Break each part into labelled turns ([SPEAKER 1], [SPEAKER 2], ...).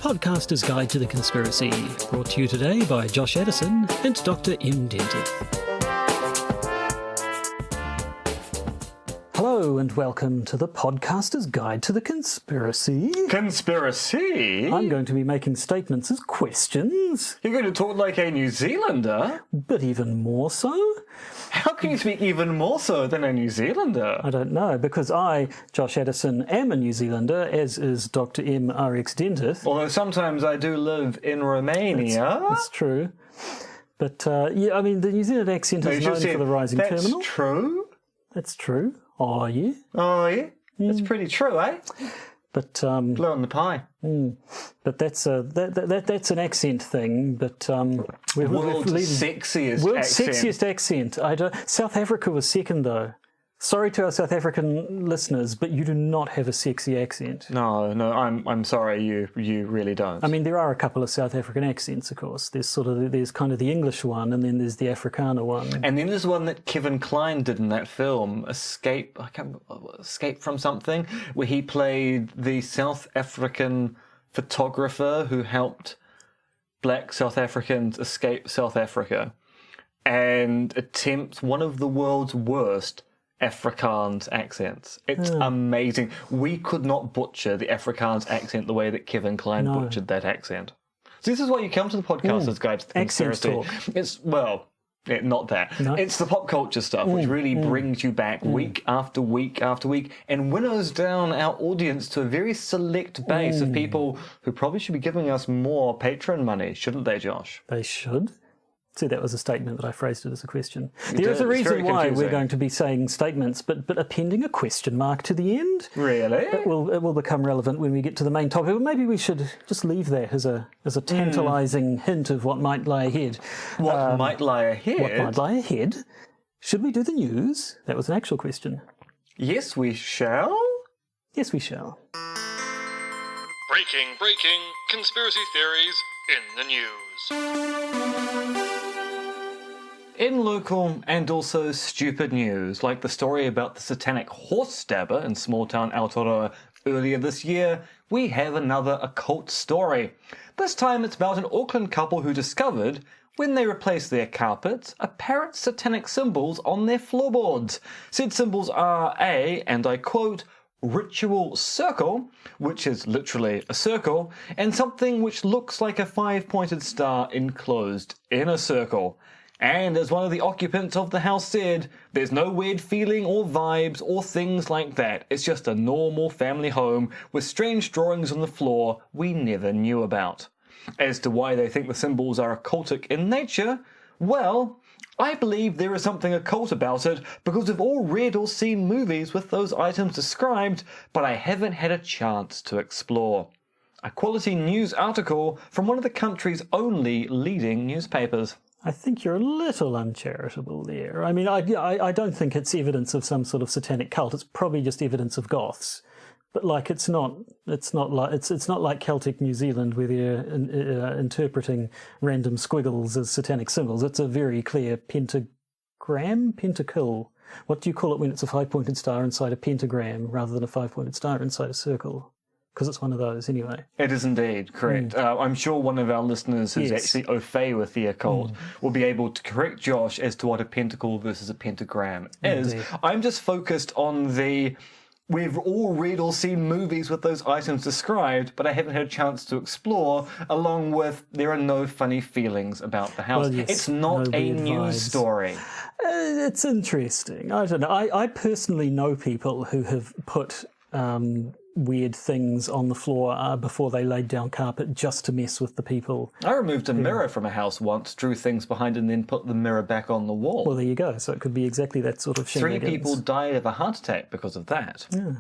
[SPEAKER 1] Podcaster's Guide to the Conspiracy, brought to you today by Josh Edison and Dr. M. Dentith. Hello and welcome to the Podcaster's Guide to the Conspiracy.
[SPEAKER 2] Conspiracy?
[SPEAKER 1] I'm going to be making statements as questions.
[SPEAKER 2] You're going to talk like a New Zealander?
[SPEAKER 1] But even more so?
[SPEAKER 2] How can you speak even more so than a New Zealander?
[SPEAKER 1] I don't know, because I, Josh Edison, am a New Zealander, as is Dr. M. Erich Dentith.
[SPEAKER 2] Although sometimes I do live in Romania.
[SPEAKER 1] That's true. But, yeah, I mean, the New Zealand accent is known for the rising terminal.
[SPEAKER 2] That's true?
[SPEAKER 1] That's true. Oh, yeah?
[SPEAKER 2] Oh, yeah? That's pretty true, eh?
[SPEAKER 1] But
[SPEAKER 2] Blow on the pie.
[SPEAKER 1] But that's an accent thing. But
[SPEAKER 2] World's
[SPEAKER 1] sexiest accent. South Africa was second though. Sorry to our South African listeners, but you do not have a sexy accent.
[SPEAKER 2] No, I'm sorry, you really don't.
[SPEAKER 1] I mean, there are a couple of South African accents, of course. There's kind of the English one, and then there's the Afrikaner one.
[SPEAKER 2] And then there's one that Kevin Kline did in that film, Escape from something, where he played the South African photographer who helped black South Africans escape South Africa and attempts one of the world's worst Afrikaans accents. It's amazing. We could not butcher the Afrikaans accent the way that Kevin Kline butchered that accent. So this is why you come to the Podcaster's Guide to the Conspiracy. It's, not that. No. It's the pop culture stuff, which really brings you back week after week after week and winnows down our audience to a very select base of people who probably should be giving us more Patreon money, shouldn't they, Josh?
[SPEAKER 1] They should. See, that was a statement, but I phrased it as a question. There is a reason why we're going to be saying statements, but appending a question mark to the end.
[SPEAKER 2] Really?
[SPEAKER 1] It will become relevant when we get to the main topic. But maybe we should just leave that as a tantalising hint of what might lie ahead.
[SPEAKER 2] What might lie ahead?
[SPEAKER 1] What might lie ahead? Should we do the news? That was an actual question.
[SPEAKER 2] Yes, we shall.
[SPEAKER 1] Yes, we shall.
[SPEAKER 3] Breaking conspiracy theories in the news.
[SPEAKER 2] In local and also stupid news, like the story about the satanic horse stabber in small-town Aotearoa earlier this year, we have another occult story. This time it's about an Auckland couple who discovered, when they replaced their carpets, apparent satanic symbols on their floorboards. Said symbols are a, and I quote, ritual circle, which is literally a circle, and something which looks like a five-pointed star enclosed in a circle. And as one of the occupants of the house said, there's no weird feeling or vibes or things like that. It's just a normal family home with strange drawings on the floor we never knew about. As to why they think the symbols are occultic in nature, well, I believe there is something occult about it because we've all read or seen movies with those items described, but I haven't had a chance to explore. A quality news article from one of the country's only leading newspapers.
[SPEAKER 1] I think you're a little uncharitable there. I mean, I don't think it's evidence of some sort of satanic cult. It's probably just evidence of goths. But like, it's not like Celtic New Zealand where they're interpreting random squiggles as satanic symbols. It's a very clear pentacle. What do you call it when it's a five-pointed star inside a pentagram rather than a five-pointed star inside a circle? Because it's one of those anyway.
[SPEAKER 2] It is indeed, correct. I'm sure one of our listeners who's actually au fait with the occult will be able to correct Josh as to what a pentacle versus a pentagram is.
[SPEAKER 1] Indeed.
[SPEAKER 2] I'm just focused on we've all read or seen movies with those items described, but I haven't had a chance to explore, along with there are no funny feelings about the house.
[SPEAKER 1] Well, yes,
[SPEAKER 2] it's not
[SPEAKER 1] no
[SPEAKER 2] a
[SPEAKER 1] weird
[SPEAKER 2] news
[SPEAKER 1] vibes.
[SPEAKER 2] Story.
[SPEAKER 1] It's interesting. I don't know. I personally know people who have put weird things on the floor before they laid down carpet just to mess with the people.
[SPEAKER 2] I removed a mirror from a house once, drew things behind and then put the mirror back on the wall.
[SPEAKER 1] Well, there you go. So it could be exactly that sort of shenanigans.
[SPEAKER 2] 3 people died of a heart attack because of that.
[SPEAKER 1] Yeah.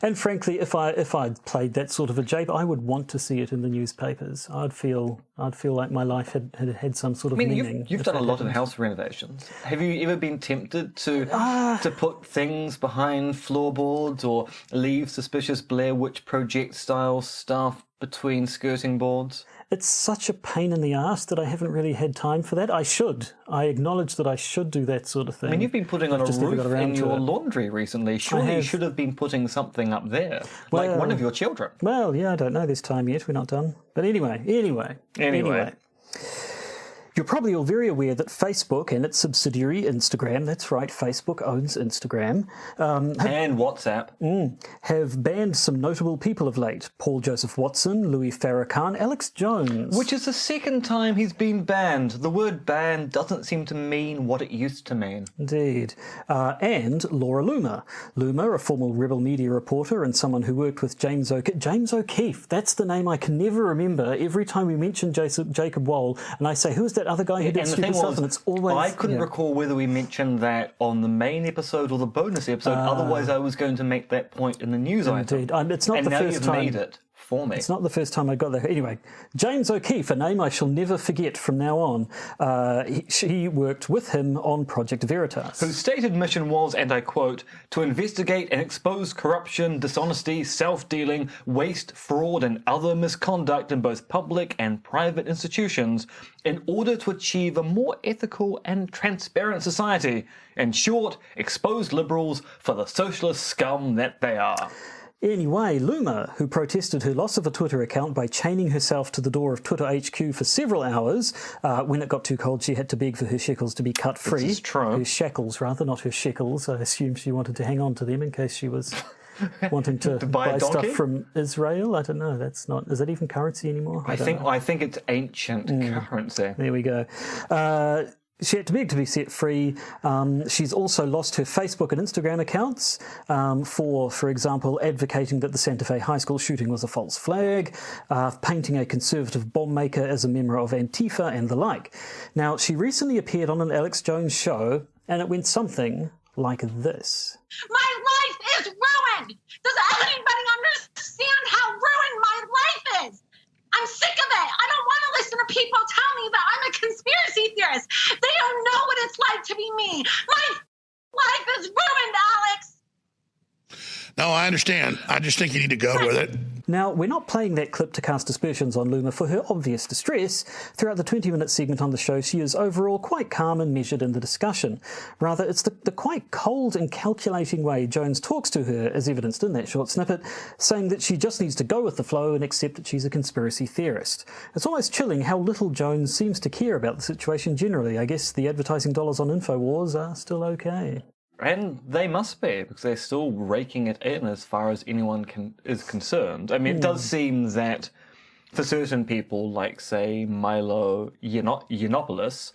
[SPEAKER 1] And frankly, if I'd played that sort of a jape, I would want to see it in the newspapers. I'd feel like my life had some sort of meaning.
[SPEAKER 2] You've done a lot of house renovations. Have you ever been tempted to put things behind floorboards or leave suspicious Blair Witch Project style stuff between skirting boards?
[SPEAKER 1] It's such a pain in the ass that I haven't really had time for that. I should. I acknowledge that I should do that sort of thing.
[SPEAKER 2] I mean, you've been putting on a roof in your laundry recently. Surely you should have been putting something up there, like one of your children.
[SPEAKER 1] Well, yeah, I don't know this time yet. We're not done. But anyway. You're probably all very aware that Facebook and its subsidiary Instagram, that's right, Facebook owns Instagram,
[SPEAKER 2] and WhatsApp,
[SPEAKER 1] have banned some notable people of late. Paul Joseph Watson, Louis Farrakhan, Alex Jones.
[SPEAKER 2] Which is the second time he's been banned. The word ban doesn't seem to mean what it used to mean.
[SPEAKER 1] Indeed. And Laura Loomer. Loomer, a former Rebel Media reporter and someone who worked with James O'Keefe. That's the name I can never remember. Every time we mention Jacob Wohl, and I say, who's that other guy who did stupid stuff? And it's always...
[SPEAKER 2] I couldn't recall whether we mentioned that on the main episode or the bonus episode. Otherwise, I was going to make that point in the news item.
[SPEAKER 1] Indeed. It's not
[SPEAKER 2] and
[SPEAKER 1] the
[SPEAKER 2] now
[SPEAKER 1] first
[SPEAKER 2] you've
[SPEAKER 1] time.
[SPEAKER 2] made it for me.
[SPEAKER 1] It's not the first time I got there. Anyway, James O'Keefe, a name I shall never forget from now on. She worked with him on Project Veritas.
[SPEAKER 2] Whose stated mission was, and I quote, to investigate and expose corruption, dishonesty, self-dealing, waste, fraud and other misconduct in both public and private institutions in order to achieve a more ethical and transparent society. In short, expose liberals for the socialist scum that they are.
[SPEAKER 1] Anyway, Loomer, who protested her loss of a Twitter account by chaining herself to the door of Twitter HQ for several hours. When it got too cold, she had to beg for her shekels to be cut free.
[SPEAKER 2] This is true.
[SPEAKER 1] Her shackles, rather, not her shekels. I assume she wanted to hang on to them in case she was wanting to buy stuff from Israel. I don't know. That's not... Is that even currency anymore?
[SPEAKER 2] I think it's ancient currency.
[SPEAKER 1] There we go. She had to beg to be set free. She's also lost her Facebook and Instagram accounts for example, advocating that the Santa Fe High School shooting was a false flag, painting a conservative bomb maker as a member of Antifa, and the like. Now, she recently appeared on an Alex Jones show, and it went something like this.
[SPEAKER 4] My life is ruined! Does anybody understand how ruined my life is? I'm sick of it. I don't want to listen to people tell me that I'm a conspiracy theorist. They don't know what it's like to be me. My life is ruined, Alex.
[SPEAKER 5] No, I understand. I just think you need to go with it.
[SPEAKER 1] Now, we're not playing that clip to cast aspersions on Loomer for her obvious distress. Throughout the 20-minute segment on the show, she is overall quite calm and measured in the discussion. Rather, it's the quite cold and calculating way Jones talks to her, as evidenced in that short snippet, saying that she just needs to go with the flow and accept that she's a conspiracy theorist. It's almost chilling how little Jones seems to care about the situation generally. I guess the advertising dollars on InfoWars are still okay.
[SPEAKER 2] And they must be, because they're still raking it in as far as anyone is concerned. I mean, it does seem that for certain people, like, say, Milo Yiannopoulos,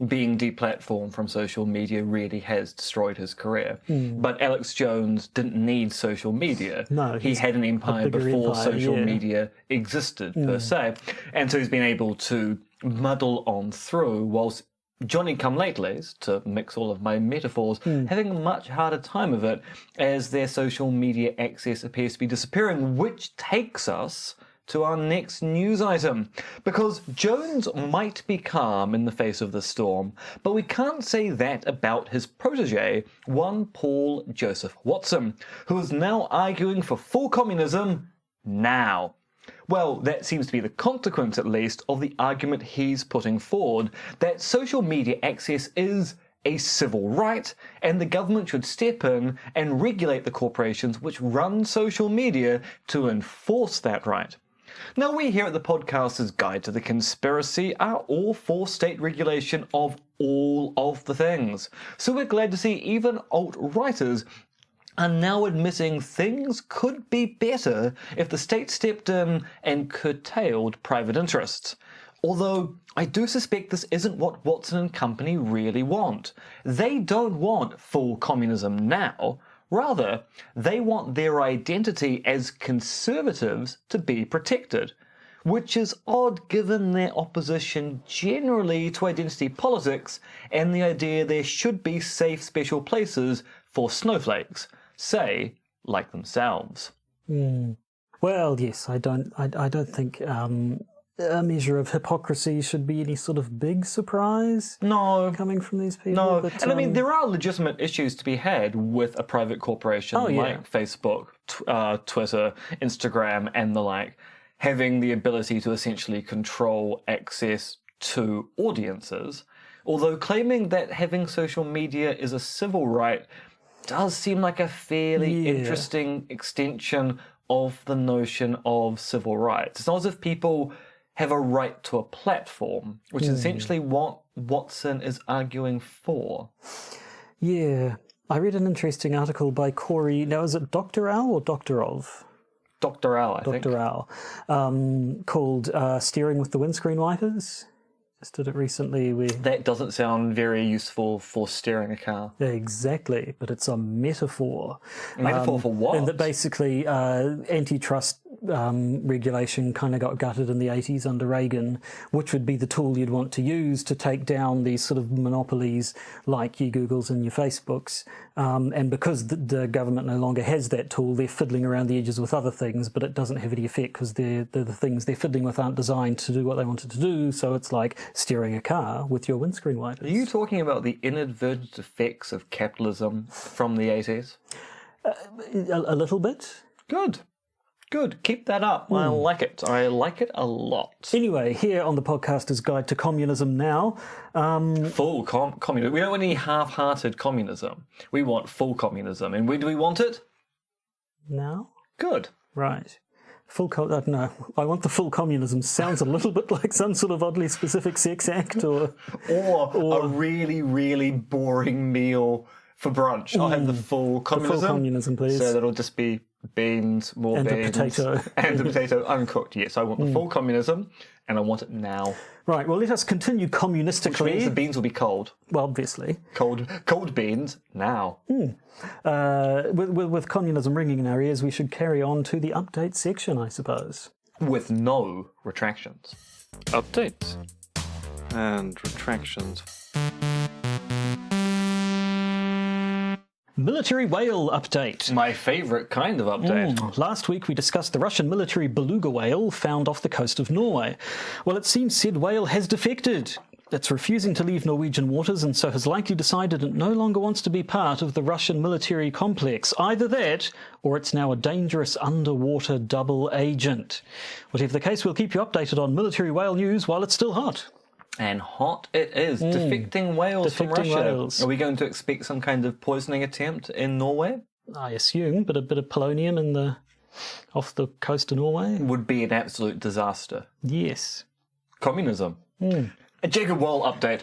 [SPEAKER 2] being deplatformed from social media really has destroyed his career. But Alex Jones didn't need social media.
[SPEAKER 1] No,
[SPEAKER 2] he had an empire before social media existed, per se. And so he's been able to muddle on through, whilst Johnny-come-latelys, to mix all of my metaphors, having a much harder time of it as their social media access appears to be disappearing, which takes us to our next news item. Because Jones might be calm in the face of the storm, but we can't say that about his protege, one Paul Joseph Watson, who is now arguing for full communism now. Well, that seems to be the consequence, at least, of the argument he's putting forward, that social media access is a civil right, and the government should step in and regulate the corporations which run social media to enforce that right. Now, we here at the Podcaster's Guide to the Conspiracy are all for state regulation of all of the things, so we're glad to see even alt-righters are now admitting things could be better if the state stepped in and curtailed private interests. Although, I do suspect this isn't what Watson and company really want. They don't want full communism now. Rather, they want their identity as conservatives to be protected. Which is odd given their opposition generally to identity politics and the idea there should be safe special places for snowflakes. Say, like themselves.
[SPEAKER 1] Well, yes, I don't think a measure of hypocrisy should be any sort of big surprise.
[SPEAKER 2] No,
[SPEAKER 1] coming from these people.
[SPEAKER 2] No,
[SPEAKER 1] but,
[SPEAKER 2] and I mean there are legitimate issues to be had with a private corporation like Facebook, Twitter, Instagram, and the like. having the ability to essentially control access to audiences, although claiming that having social media is a civil right does seem like a fairly interesting extension of the notion of civil rights. It's not as if people have a right to a platform, which is essentially what Watson is arguing for.
[SPEAKER 1] Yeah. I read an interesting article by Corey. Now, is it Dr. Al or Doctorov?
[SPEAKER 2] Dr. Al, I think.
[SPEAKER 1] Dr. Al, called Steering with the Windscreen Wipers. Just did it recently.
[SPEAKER 2] That doesn't sound very useful for steering a car.
[SPEAKER 1] Yeah, exactly, but it's a metaphor.
[SPEAKER 2] A metaphor for what?
[SPEAKER 1] And that basically antitrust regulation kind of got gutted in the 80s under Reagan, which would be the tool you'd want to use to take down these sort of monopolies like your Googles and your Facebooks. And because the government no longer has that tool, they're fiddling around the edges with other things, but it doesn't have any effect because the things they're fiddling with aren't designed to do what they wanted to do. So it's like steering a car with your windscreen wipers.
[SPEAKER 2] Are you talking about the inadvertent effects of capitalism from the 80s?
[SPEAKER 1] A little bit.
[SPEAKER 2] Good. Keep that up. I like it. I like it a lot.
[SPEAKER 1] Anyway, here on the Podcaster's Guide to Communism now.
[SPEAKER 2] Full communism. We don't want any half-hearted communism. We want full communism. And where do we want it?
[SPEAKER 1] Now?
[SPEAKER 2] Good.
[SPEAKER 1] Right. No, I want the full communism. Sounds a little bit like some sort of oddly specific sex act or
[SPEAKER 2] a really, really boring meal for brunch. I'll have the full communism.
[SPEAKER 1] The full communism, please.
[SPEAKER 2] So that'll just be beans, more
[SPEAKER 1] and
[SPEAKER 2] beans.
[SPEAKER 1] And the potato.
[SPEAKER 2] And the potato uncooked. Yes, I want the full communism, and I want it now.
[SPEAKER 1] Right, well, let us continue communistically.
[SPEAKER 2] Which means the beans will be cold.
[SPEAKER 1] Well, obviously.
[SPEAKER 2] Cold beans, now.
[SPEAKER 1] With communism ringing in our ears, we should carry on to the update section, I suppose.
[SPEAKER 2] With no retractions.
[SPEAKER 6] Updates and retractions.
[SPEAKER 1] Military whale update.
[SPEAKER 2] My favourite kind of update.
[SPEAKER 1] Last week we discussed the Russian military beluga whale found off the coast of Norway. Well, it seems said whale has defected. It's refusing to leave Norwegian waters and so has likely decided it no longer wants to be part of the Russian military complex. Either that, or it's now a dangerous underwater double agent. Whatever the case, we'll keep you updated on military whale news while it's still hot.
[SPEAKER 2] And hot it is. Defecting whales from Russia.
[SPEAKER 1] Whales.
[SPEAKER 2] Are we going to expect some kind of poisoning attempt in Norway?
[SPEAKER 1] I assume, but a bit of polonium off the coast of Norway.
[SPEAKER 2] Would be an absolute disaster.
[SPEAKER 1] Yes.
[SPEAKER 2] Communism. A Jacob Wohl update.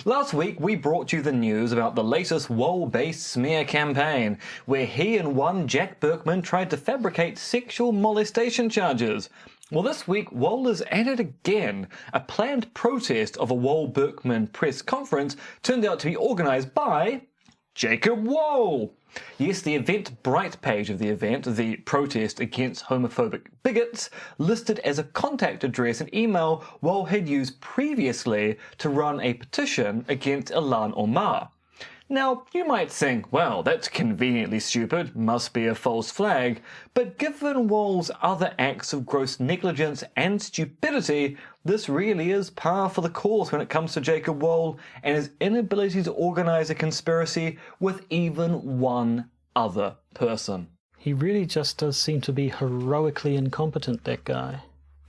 [SPEAKER 2] Last week we brought you the news about the latest Wohl-based smear campaign, where he and one Jack Berkman tried to fabricate sexual molestation charges. Well, this week, Wohl is at it again. A planned protest of a Wohl-Berkman press conference turned out to be organised by Jacob Wohl. Yes, the Eventbrite page of the event, the protest against homophobic bigots, listed as a contact address and email Wohl had used previously to run a petition against Ilhan Omar. Now, you might think, well, that's conveniently stupid, must be a false flag, but given Wohl's other acts of gross negligence and stupidity, this really is par for the course when it comes to Jacob Wohl and his inability to organise a conspiracy with even one other person.
[SPEAKER 1] He really just does seem to be heroically incompetent, that guy.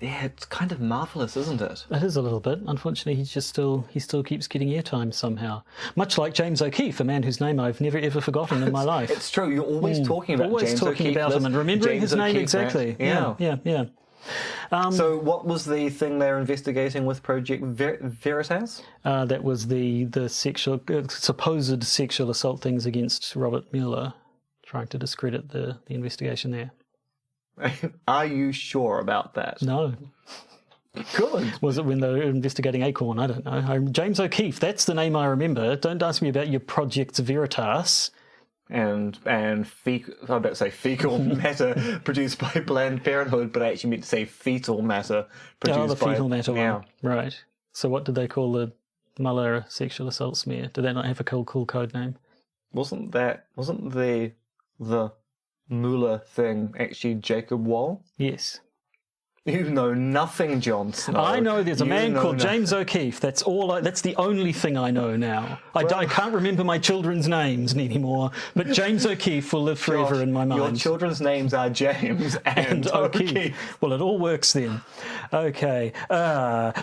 [SPEAKER 2] Yeah, it's kind of marvellous, isn't it?
[SPEAKER 1] It is a little bit. Unfortunately, he still keeps getting airtime somehow. Much like James O'Keefe, a man whose name I've never ever forgotten in my life.
[SPEAKER 2] It's true. You're always talking about
[SPEAKER 1] always
[SPEAKER 2] James
[SPEAKER 1] talking
[SPEAKER 2] O'Keefe.
[SPEAKER 1] about him and remembering
[SPEAKER 2] James
[SPEAKER 1] his name
[SPEAKER 2] O'Keefe,
[SPEAKER 1] exactly.
[SPEAKER 2] right?
[SPEAKER 1] Yeah.
[SPEAKER 2] So what was the thing they're investigating with Project Veritas?
[SPEAKER 1] That was the sexual supposed sexual assault things against Robert Mueller, trying to discredit the investigation there.
[SPEAKER 2] Are you sure about that?
[SPEAKER 1] No.
[SPEAKER 2] Good.
[SPEAKER 1] Was it when they were investigating Acorn? I don't know. James O'Keefe, that's the name I remember. Don't ask me about your Project Veritas.
[SPEAKER 2] And I'm about to say fecal matter produced by Planned Parenthood, but I actually meant to say fetal matter produced by...
[SPEAKER 1] the fetal matter
[SPEAKER 2] yeah.
[SPEAKER 1] one. Right. So what did they call the Mueller sexual assault smear? Did they not have a cool code name?
[SPEAKER 2] Wasn't the Mueller thing actually Jacob Wohl?
[SPEAKER 1] Yes.
[SPEAKER 2] You know nothing, Jon Snow.
[SPEAKER 1] I know there's a
[SPEAKER 2] You
[SPEAKER 1] man
[SPEAKER 2] know
[SPEAKER 1] called
[SPEAKER 2] nothing.
[SPEAKER 1] James O'Keefe. That's all. That's the only thing I know now. I can't remember my children's names anymore, but James O'Keefe will live forever
[SPEAKER 2] Josh,
[SPEAKER 1] in my mind.
[SPEAKER 2] Your children's names are James and O'Keefe.
[SPEAKER 1] Well, it all works then. Okay.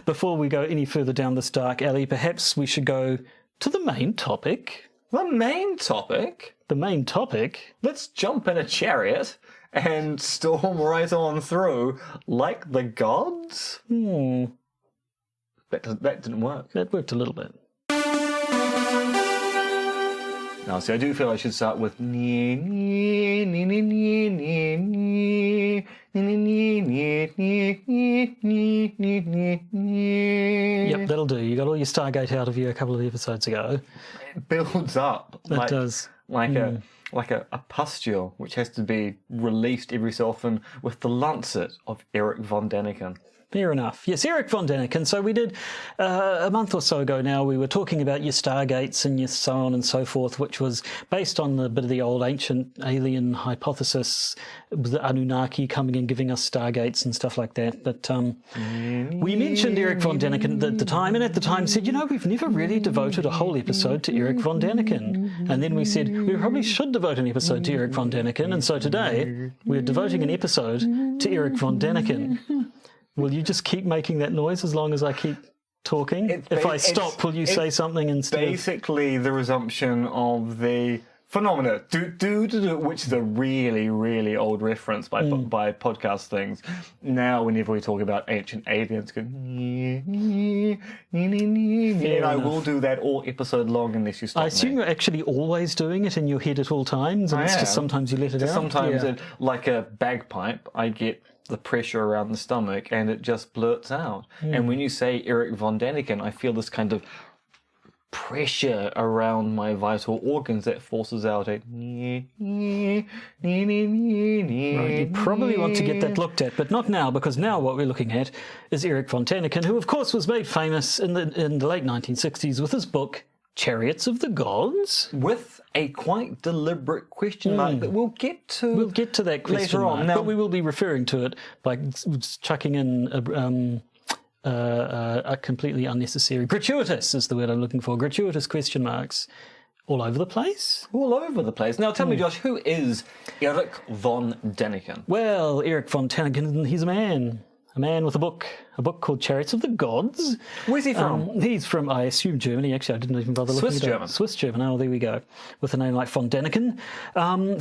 [SPEAKER 1] Before we go any further down this dark alley, perhaps we should go to the main topic.
[SPEAKER 2] The main topic?
[SPEAKER 1] The main topic?
[SPEAKER 2] Let's jump in a chariot and storm right on through like the gods? That didn't work.
[SPEAKER 1] That worked a little bit.
[SPEAKER 2] Now, see, I do feel I should start with Yep,
[SPEAKER 1] that'll do. You got all your Stargate out of you a couple of episodes ago.
[SPEAKER 2] It builds up.
[SPEAKER 1] It does.
[SPEAKER 2] Like a pustule which has to be released every so often with the lancet of Erich von Däniken.
[SPEAKER 1] Fair enough. Yes, Erich von Däniken. So we did a month or so ago now, we were talking about your Stargates and your so on and so forth, which was based on a bit of the old ancient alien hypothesis, the Anunnaki coming and giving us Stargates and stuff like that. But we mentioned Erich von Däniken at the time, and at the time said, we've never really devoted a whole episode to Erich von Däniken. And then we said, we probably should devote an episode to Erich von Däniken. And so today, we're devoting an episode to Erich von Däniken. Will you just keep making that noise as long as I keep talking? If I stop, will you say something instead?
[SPEAKER 2] Basically, the resumption of the phenomena, which is a really, really old reference by podcast things. Now, whenever we talk about ancient aliens, go, and I will do that all episode long unless you stop
[SPEAKER 1] I assume
[SPEAKER 2] me.
[SPEAKER 1] you're actually always doing it in your head at all times, and it's just sometimes you let it out.
[SPEAKER 2] Sometimes, like a bagpipe, I get the pressure around the stomach and it just blurts out. And when you say Erich von Däniken, I feel this kind of pressure around my vital organs that forces out a...
[SPEAKER 1] Right, you probably want to get that looked at, but not now, because now what we're looking at is Erich von Däniken, who of course was made famous in the late 1960s with his book Chariots of the Gods.
[SPEAKER 2] With a quite deliberate question mark that we'll get to.
[SPEAKER 1] We'll get to that question
[SPEAKER 2] later
[SPEAKER 1] mark,
[SPEAKER 2] on. Now,
[SPEAKER 1] but we will be referring to it by chucking in a completely unnecessary, gratuitous is the word I'm looking for, gratuitous question marks all over the place.
[SPEAKER 2] all over the place. Now tell me, Josh, who is Erich von Däniken?
[SPEAKER 1] Well, Erich von Däniken, he's a man with a book called Chariots of the Gods.
[SPEAKER 2] Where's he from?
[SPEAKER 1] He's from, I assume, Germany. Actually, I didn't even bother looking it up. Swiss German. Oh, there we go. With a name like von Däniken.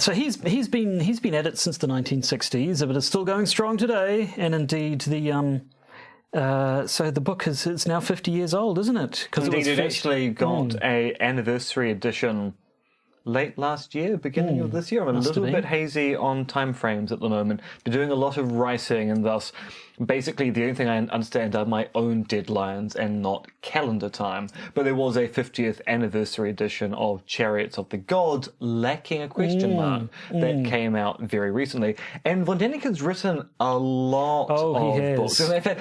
[SPEAKER 1] So he's been at it since the 1960s, but it's still going strong today. And indeed, so the book is now 50 years old, isn't it?
[SPEAKER 2] Indeed, it actually got a anniversary edition late last year, beginning of this year. I'm a little bit hazy on timeframes at the moment. Been doing a lot of writing, and thus, basically, the only thing I understand are my own deadlines and not calendar time. But there was a 50th anniversary edition of Chariots of the Gods, lacking a question mark, that came out very recently. And von Däniken's written a lot of books. In fact,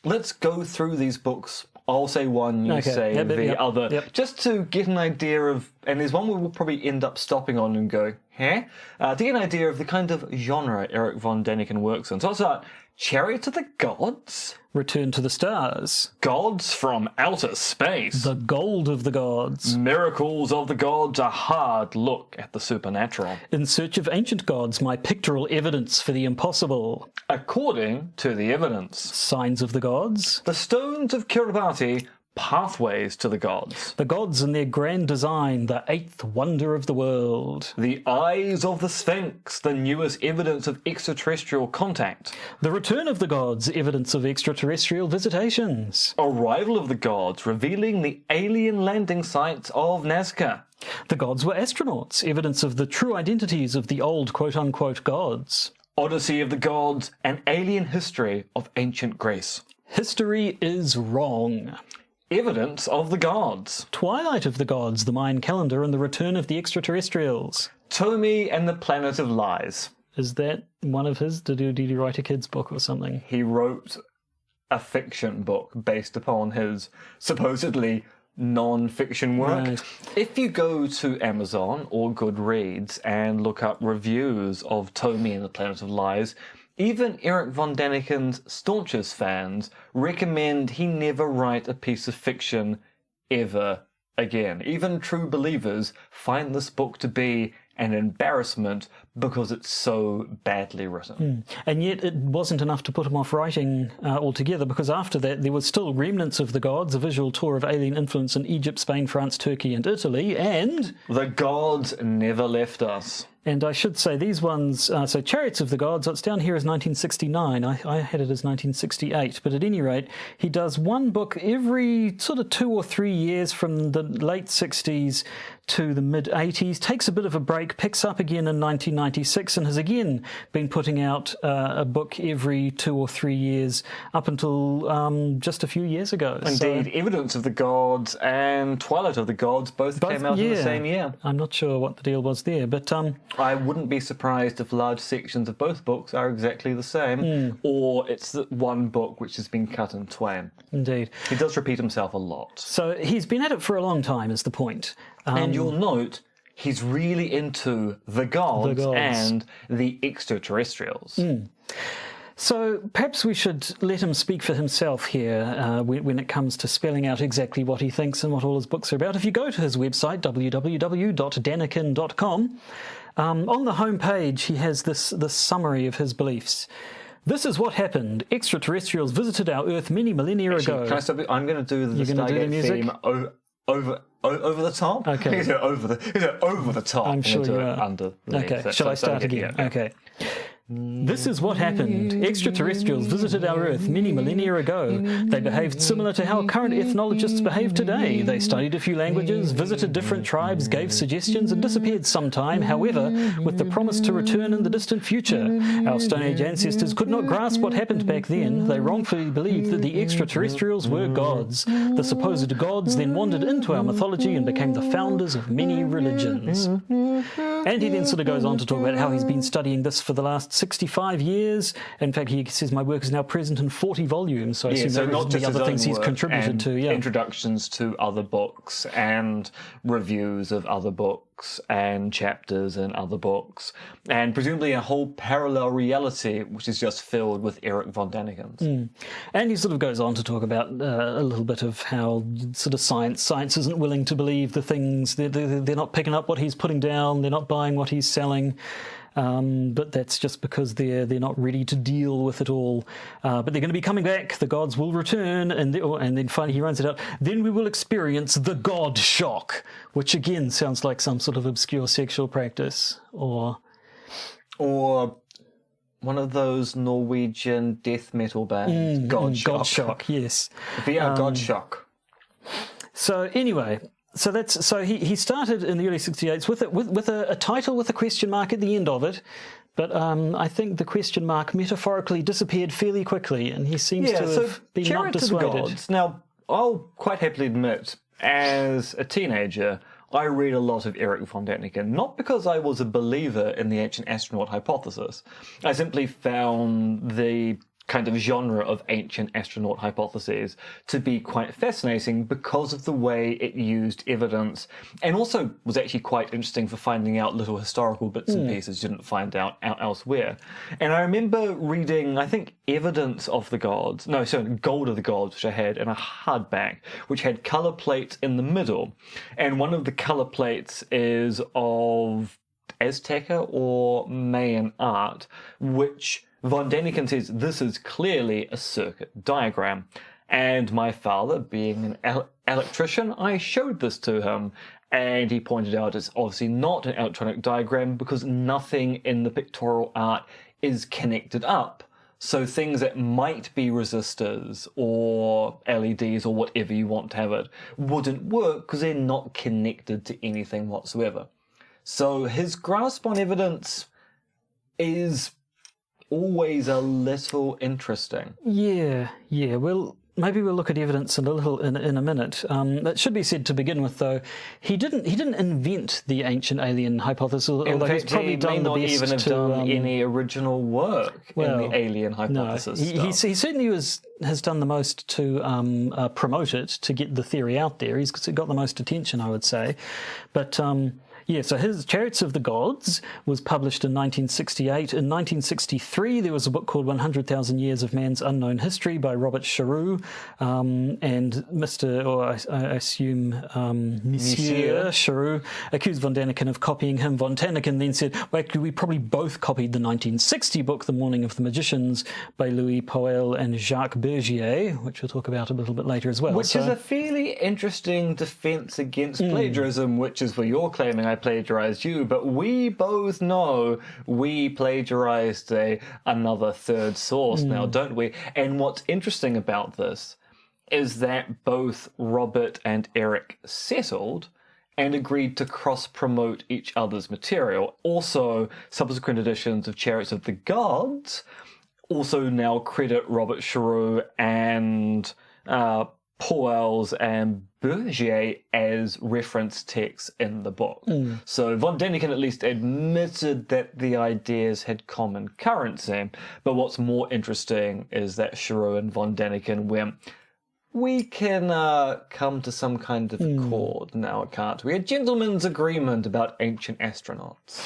[SPEAKER 2] let's go through these books. I'll say one, you say the other, just to get an idea of, and there's one we'll probably end up stopping on and go, to get an idea of the kind of genre Erich von Däniken works in. So I'll start, Chariots of the Gods?
[SPEAKER 1] Return to the Stars.
[SPEAKER 2] Gods from Outer Space.
[SPEAKER 1] The Gold of the Gods.
[SPEAKER 2] Miracles of the Gods, a hard look at the supernatural.
[SPEAKER 1] In Search of Ancient Gods, my pictorial evidence for the impossible.
[SPEAKER 2] According to the evidence.
[SPEAKER 1] Signs of the Gods.
[SPEAKER 2] The Stones of Kiribati, pathways to the gods.
[SPEAKER 1] The gods and their grand design, the eighth wonder of the world.
[SPEAKER 2] The eyes of the Sphinx, the newest evidence of extraterrestrial contact.
[SPEAKER 1] The return of the gods, evidence of extraterrestrial visitations.
[SPEAKER 2] Arrival of the gods, revealing the alien landing sites of Nazca.
[SPEAKER 1] The gods were astronauts, evidence of the true identities of the old quote-unquote gods.
[SPEAKER 2] Odyssey of the gods, an alien history of ancient Greece.
[SPEAKER 1] History is wrong.
[SPEAKER 2] Evidence of the gods.
[SPEAKER 1] Twilight of the Gods, the Mayan calendar, and the return of the extraterrestrials.
[SPEAKER 2] Ptolemy and the Planet of Lies.
[SPEAKER 1] Is that one of his? Did he write a kid's book or something?
[SPEAKER 2] He wrote a fiction book based upon his supposedly non-fiction work.
[SPEAKER 1] Right.
[SPEAKER 2] If you go to Amazon or Goodreads and look up reviews of Ptolemy and the Planet of Lies, even Erich von Däniken's staunchest fans recommend he never write a piece of fiction ever again. Even true believers find this book to be an embarrassment because it's so badly written.
[SPEAKER 1] And yet it wasn't enough to put him off writing altogether, because after that there was still Remnants of the Gods, a visual tour of alien influence in Egypt, Spain, France, Turkey and Italy, and...
[SPEAKER 2] The Gods Never Left Us.
[SPEAKER 1] And I should say these ones, so Chariots of the Gods, it's down here as 1969. I had it as 1968. But at any rate, he does one book every sort of 2 or 3 years from the late 60s to the mid-80s, takes a bit of a break, picks up again in 1996, and has again been putting out a book every 2 or 3 years up until just a few years ago.
[SPEAKER 2] Indeed, Evidence of the Gods and Twilight of the Gods both came out in the same year.
[SPEAKER 1] I'm not sure what the deal was there, but...
[SPEAKER 2] I wouldn't be surprised if large sections of both books are exactly the same, or it's the one book which has been cut in twain.
[SPEAKER 1] Indeed.
[SPEAKER 2] He does repeat himself a lot.
[SPEAKER 1] So he's been at it for a long time, is the point.
[SPEAKER 2] And you'll note he's really into the gods and the extraterrestrials.
[SPEAKER 1] So perhaps we should let him speak for himself here when it comes to spelling out exactly what he thinks and what all his books are about. If you go to his website, www.daniken.com, on the home page he has this summary of his beliefs. This is what happened. Extraterrestrials visited our Earth many millennia ago.
[SPEAKER 2] Can I stop you? I'm going to do the Stargate theme over the top.
[SPEAKER 1] Okay.
[SPEAKER 2] Is it over the top?
[SPEAKER 1] I'm sure you are.
[SPEAKER 2] Under.
[SPEAKER 1] Okay. Shall I start again? Okay. This is what happened. Extraterrestrials visited our Earth many millennia ago. They behaved similar to how current ethnologists behave today. They studied a few languages, visited different tribes, gave suggestions, and disappeared sometime, however, with the promise to return in the distant future. Our Stone Age ancestors could not grasp what happened back then. They wrongfully believed that the extraterrestrials were gods. The supposed gods then wandered into our mythology and became the founders of many religions. And he then sort of goes on to talk about how he's been studying this for the last 65 years. In fact, he says my work is now present in 40 volumes, so I assume
[SPEAKER 2] so not just
[SPEAKER 1] the other things he's contributed to. Yeah,
[SPEAKER 2] introductions to other books and reviews of other books and chapters in other books, and presumably a whole parallel reality which is just filled with Erich von Däniken.
[SPEAKER 1] And he sort of goes on to talk about a little bit of how sort of science isn't willing to believe the things, they're not picking up what he's putting down, they're not buying what he's selling. But that's just because they're not ready to deal with it all. But they're going to be coming back. The gods will return, and then finally he runs it out. Then we will experience the God shock, which again sounds like some sort of obscure sexual practice, or
[SPEAKER 2] one of those Norwegian death metal bands. God Shock.
[SPEAKER 1] God shock, yes.
[SPEAKER 2] VR God Shock.
[SPEAKER 1] So anyway. So he started in the early 68s with a title with a question mark at the end of it, but I think the question mark metaphorically disappeared fairly quickly, and he seems to have been not dissuaded.
[SPEAKER 2] Now, I'll quite happily admit, as a teenager, I read a lot of Erich von Däniken, not because I was a believer in the ancient astronaut hypothesis. I simply found the kind of genre of ancient astronaut hypotheses to be quite fascinating because of the way it used evidence, and also was actually quite interesting for finding out little historical bits and pieces you didn't find out elsewhere. And I remember reading, I think, Gold of the Gods, which I had in a hardback, which had colour plates in the middle, and one of the colour plates is of Azteca or Mayan art, which von Däniken says this is clearly a circuit diagram. And my father, being an electrician, I showed this to him, and he pointed out it's obviously not an electronic diagram because nothing in the pictorial art is connected up. So things that might be resistors or LEDs or whatever you want to have it wouldn't work because they're not connected to anything whatsoever. So his grasp on evidence is always a little interesting.
[SPEAKER 1] Yeah. Well, maybe we'll look at evidence in a minute. That should be said to begin with, though. He didn't invent the ancient alien hypothesis, although he's probably done the best.
[SPEAKER 2] He may not even have done any original work in the alien hypothesis.
[SPEAKER 1] No, he certainly has done the most to promote it, to get the theory out there. He's got the most attention, I would say. But Yeah, so his Chariots of the Gods was published in 1968. In 1963, there was a book called 100,000 Years of Man's Unknown History by Robert Charroux, and Mr., or I assume Monsieur Charroux, accused von Däniken of copying him. Von Däniken then said, well, actually, we probably both copied the 1960 book, The Morning of the Magicians, by Louis Poel and Jacques Bergier, which we'll talk about a little bit later as well.
[SPEAKER 2] Which is a fairly interesting defense against plagiarism, which is where you're claiming I plagiarized you, but we both know we plagiarized another third source now, don't we? And what's interesting about this is that both Robert and Erich settled and agreed to cross-promote each other's material. Also, subsequent editions of Chariots of the Gods also now credit Robert Charroux and Poels and Bergier as reference texts in the book. So von Däniken at least admitted that the ideas had common currency. But what's more interesting is that Charroux and von Däniken went, we can come to some kind of accord now, can't we? A gentleman's agreement about ancient astronauts.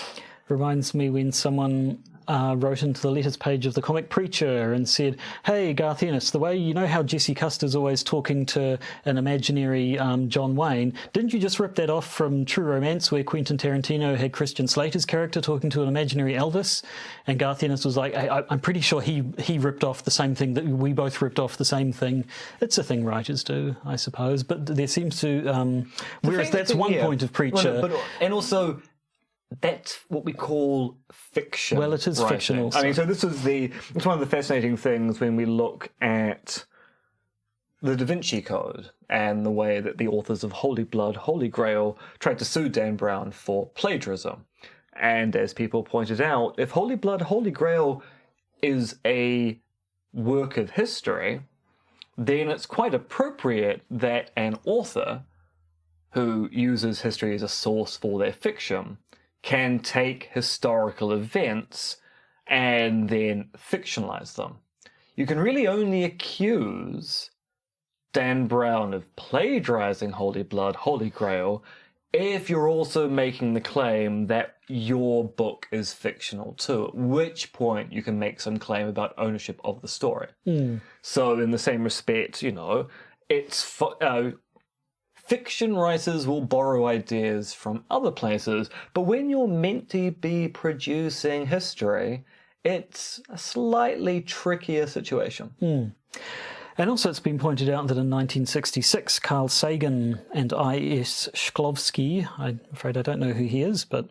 [SPEAKER 1] Reminds me when someone wrote into the letters page of the Comic Preacher and said, hey, Garth Ennis, the way you know how Jesse Custer's always talking to an imaginary John Wayne, didn't you just rip that off from True Romance where Quentin Tarantino had Christian Slater's character talking to an imaginary Elvis? And Garth Ennis was like, hey, I'm pretty sure he ripped off the same thing, that we both ripped off the same thing. It's a thing writers do, I suppose, but there seems to, whereas that's one point of Preacher.
[SPEAKER 2] Well, and also, that's what we call fiction.
[SPEAKER 1] Well, it is
[SPEAKER 2] writing.
[SPEAKER 1] fictional.
[SPEAKER 2] I mean, so it's one of the fascinating things when we look at the Da Vinci Code and the way that the authors of Holy Blood, Holy Grail tried to sue Dan Brown for plagiarism. And as people pointed out, if Holy Blood, Holy Grail is a work of history, then it's quite appropriate that an author who uses history as a source for their fiction can take historical events and then fictionalize them. You can really only accuse Dan Brown of plagiarizing Holy Blood, Holy Grail if you're also making the claim that your book is fictional too, at which point you can make some claim about ownership of the story. So in the same respect, you know, it's fiction writers will borrow ideas from other places, but when you're meant to be producing history, it's a slightly trickier situation.
[SPEAKER 1] And also it's been pointed out that in 1966, Carl Sagan and I.S. Shklovsky, I'm afraid I don't know who he is, but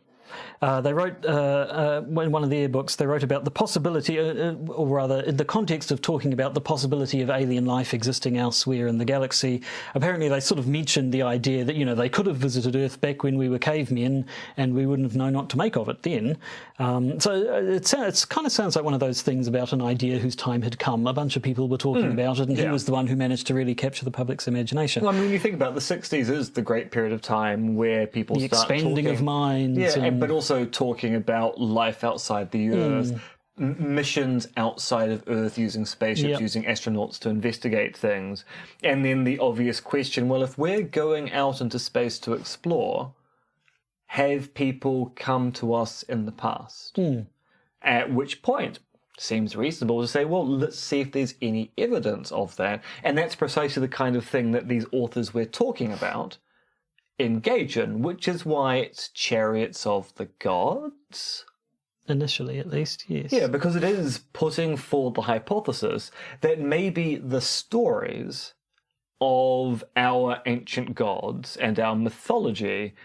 [SPEAKER 1] they wrote, in one of their books, they wrote about the possibility, or rather, in the context of talking about the possibility of alien life existing elsewhere in the galaxy. Apparently, they sort of mentioned the idea that, you know, they could have visited Earth back when we were cavemen, and we wouldn't have known what to make of it then. So it kind of sounds like one of those things about an idea whose time had come. A bunch of people were talking about it, and he was the one who managed to really capture the public's imagination.
[SPEAKER 2] Well, I mean, when you think about it, the 60s is the great period of time where people
[SPEAKER 1] the
[SPEAKER 2] start
[SPEAKER 1] expanding
[SPEAKER 2] talking,
[SPEAKER 1] of minds.
[SPEAKER 2] Yeah, but also talking about life outside the Earth, missions outside of Earth using spaceships, using astronauts to investigate things. And then the obvious question, well, if we're going out into space to explore, have people come to us in the past? At which point, seems reasonable to say, well, let's see if there's any evidence of that. And that's precisely the kind of thing that these authors we're talking about engage in, which is why it's Chariots of the Gods.
[SPEAKER 1] Initially, at least, yes.
[SPEAKER 2] Yeah, because it is putting forward the hypothesis that maybe the stories of our ancient gods and our mythology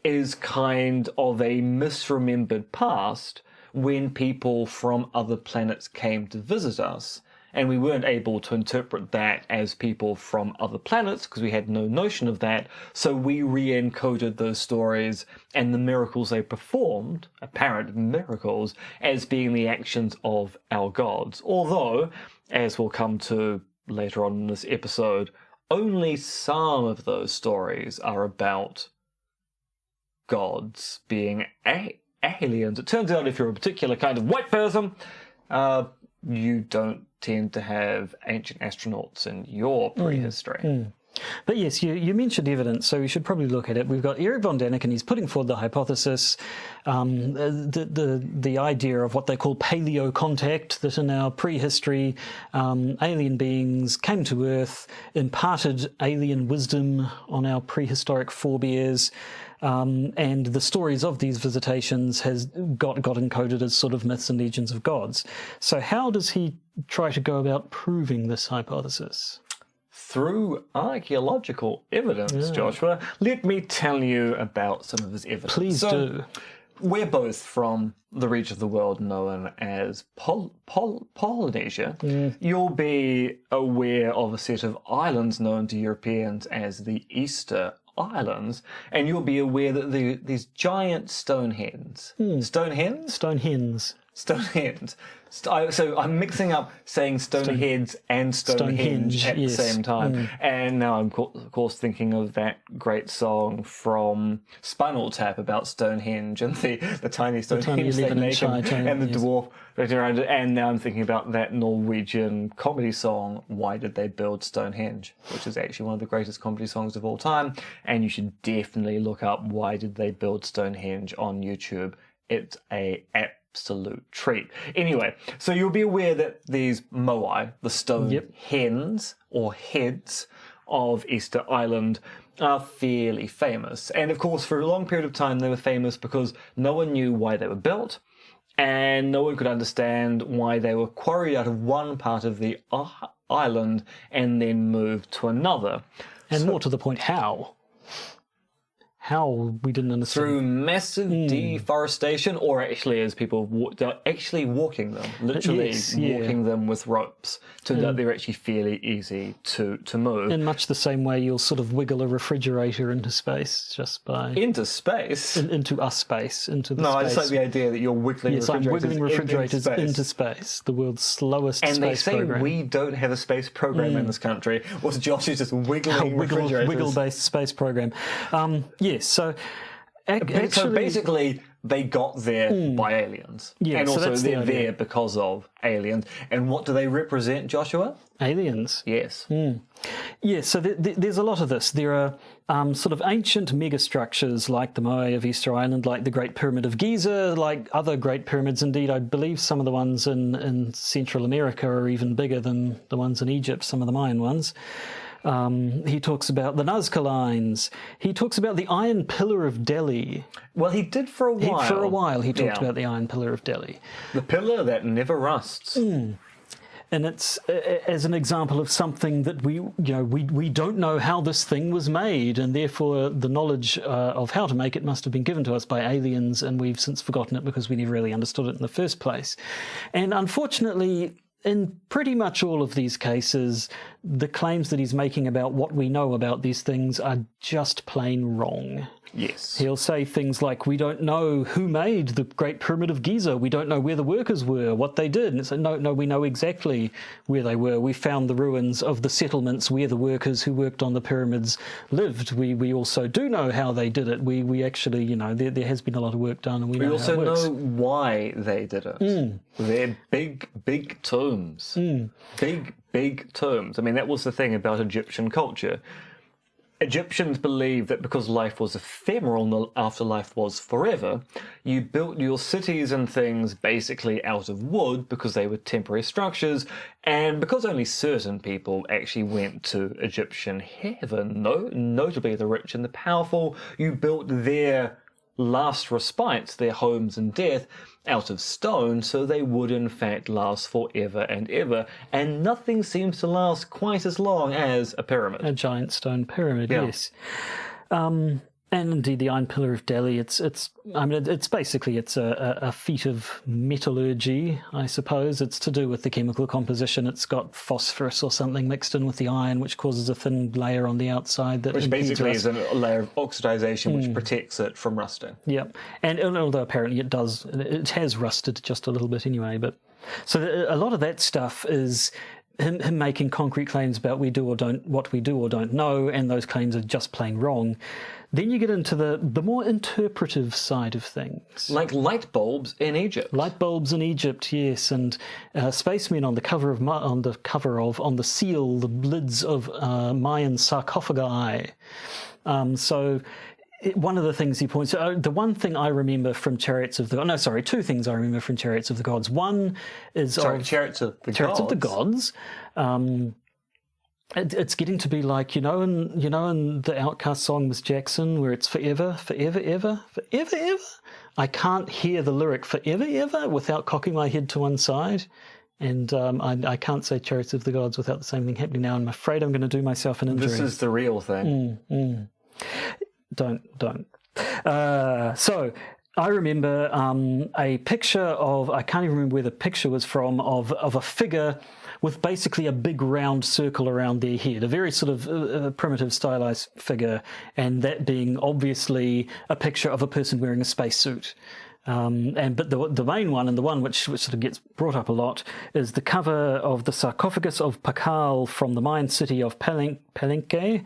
[SPEAKER 2] is kind of a misremembered past when people from other planets came to visit us. And we weren't able to interpret that as people from other planets because we had no notion of that. So we re-encoded those stories and the miracles they performed, apparent miracles, as being the actions of our gods. Although, as we'll come to later on in this episode, only some of those stories are about gods being aliens. It turns out if you're a particular kind of white person, you don't tend to have ancient astronauts in your prehistory.
[SPEAKER 1] But yes, you mentioned evidence, so we should probably look at it. We've got Erich von Däniken. He's putting forward the hypothesis, the idea of what they call paleo contact, that in our prehistory, alien beings came to Earth, imparted alien wisdom on our prehistoric forebears, and the stories of these visitations has got encoded as sort of myths and legends of gods. So how does he try to go about proving this hypothesis?
[SPEAKER 2] Through archaeological evidence, Joshua. Let me tell you about some of his evidence.
[SPEAKER 1] Please do.
[SPEAKER 2] We're both from the region of the world known as Polynesia. You'll be aware of a set of islands known to Europeans as the Easter Islands, and you'll be aware that these giant stone hens. Stone hens?
[SPEAKER 1] Stone hens.
[SPEAKER 2] Stone hens. So I'm mixing up saying Stoneheads and Stonehenge at the same time. And now I'm, of course, thinking of that great song from Spinal Tap about Stonehenge and the tiny Stonehenge they make and the dwarf right around it. And now I'm thinking about that Norwegian comedy song, Why Did They Build Stonehenge? Which is actually one of the greatest comedy songs of all time. And you should definitely look up Why Did They Build Stonehenge on YouTube. It's a absolute treat. Anyway, so you'll be aware that these moai, the stone hens or heads of Easter Island, are fairly famous. And of course, for a long period of time, they were famous because no one knew why they were built, and no one could understand why they were quarried out of one part of the island and then moved to another.
[SPEAKER 1] And more to the point, how? How we didn't understand.
[SPEAKER 2] Through massive deforestation, or actually as people actually walking them, literally walking them with ropes. Turned out they're actually fairly easy to move.
[SPEAKER 1] In much the same way you'll sort of wiggle a refrigerator into space just by...
[SPEAKER 2] Into space?
[SPEAKER 1] Into us space, into the
[SPEAKER 2] space.
[SPEAKER 1] No,
[SPEAKER 2] I just like the idea that you're wiggling refrigerators,
[SPEAKER 1] I'm wiggling refrigerators into space, the world's slowest space program.
[SPEAKER 2] And they say we don't have a space program in this country, or Josh is just wiggling refrigerators.
[SPEAKER 1] Wiggle-based space program. Yes, so...
[SPEAKER 2] So basically, they got there by aliens.
[SPEAKER 1] Yeah,
[SPEAKER 2] and
[SPEAKER 1] so
[SPEAKER 2] also
[SPEAKER 1] that's
[SPEAKER 2] they're there because of aliens. And what do they represent, Joshua?
[SPEAKER 1] Aliens.
[SPEAKER 2] Yes.
[SPEAKER 1] Yeah, so there's a lot of this. There are sort of ancient megastructures like the moai of Easter Island, like the Great Pyramid of Giza, like other great pyramids. Indeed, I believe some of the ones in Central America are even bigger than the ones in Egypt, some of the Mayan ones. He talks about the Nazca Lines. He talks about the Iron Pillar of Delhi.
[SPEAKER 2] Well, he did for a while.
[SPEAKER 1] He talked about the Iron Pillar of Delhi.
[SPEAKER 2] The pillar that never rusts.
[SPEAKER 1] And it's as an example of something that we don't know how this thing was made, and therefore the knowledge of how to make it must have been given to us by aliens, and we've since forgotten it because we never really understood it in the first place. And unfortunately, in pretty much all of these cases, the claims that he's making about what we know about these things are just plain wrong.
[SPEAKER 2] Yes.
[SPEAKER 1] He'll say things like, we don't know who made the Great Pyramid of Giza. We don't know where the workers were, what they did. And it's like, no, we know exactly where they were. We found the ruins of the settlements where the workers who worked on the pyramids lived. We also do know how they did it. We actually, there has been a lot of work done, and we know how it works.
[SPEAKER 2] We also know why they did it. They're big tombs. Big tombs. I mean, that was the thing about Egyptian culture. Egyptians believed that because life was ephemeral and the afterlife was forever, you built your cities and things basically out of wood because they were temporary structures, and because only certain people actually went to Egyptian heaven, notably the rich and the powerful, you built their last respite, their homes in death, out of stone, so they would in fact last forever and ever, and nothing seems to last quite as long as a pyramid.
[SPEAKER 1] A giant stone pyramid, yes. And indeed, the Iron Pillar of Delhi, it's basically a feat of metallurgy, I suppose. It's to do with the chemical composition. It's got phosphorus or something mixed in with the iron, which causes a thin layer on the outside that
[SPEAKER 2] which basically
[SPEAKER 1] rust.
[SPEAKER 2] is a layer of oxidization which protects it from rusting.
[SPEAKER 1] Yeah, and although apparently it has rusted just a little bit anyway. But so a lot of that stuff is him making concrete claims about what we do or don't know, and those claims are just plain wrong. Then you get into the more interpretive side of things.
[SPEAKER 2] Like light bulbs in Egypt.
[SPEAKER 1] Light bulbs in Egypt, yes, and spacemen on the seal, the lids of Mayan sarcophagi. One of the things he points out, the one thing I remember from Chariots of the Gods, two things I remember from Chariots of the Gods. One is
[SPEAKER 2] Chariots of the
[SPEAKER 1] Gods. It's getting to be like, in the Outcast song Miss Jackson, where it's forever, forever, ever, forever, ever. I can't hear the lyric forever, ever without cocking my head to one side. And I can't say Chariots of the Gods without the same thing happening now. I'm afraid I'm going to do myself an injury.
[SPEAKER 2] This is the real thing.
[SPEAKER 1] Don't. So I remember a picture of, I can't even remember where the picture was from, of a figure with basically a big round circle around their head, a very sort of primitive stylized figure, and that being obviously a picture of a person wearing a spacesuit. But the main one, and the one which sort of gets brought up a lot, is the cover of the sarcophagus of Pakal from the Mayan city of Palenque,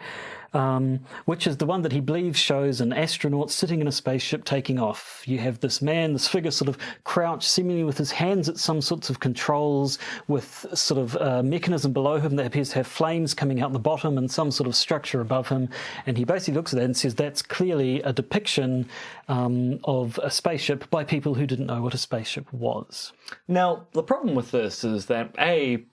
[SPEAKER 1] which is the one that he believes shows an astronaut sitting in a spaceship taking off. You have this figure sort of crouched, seemingly with his hands at some sorts of controls, with sort of a mechanism below him that appears to have flames coming out the bottom and some sort of structure above him. And he basically looks at that and says that's clearly a depiction of a spaceship by people who didn't know what a spaceship was.
[SPEAKER 2] Now, the problem with this is that,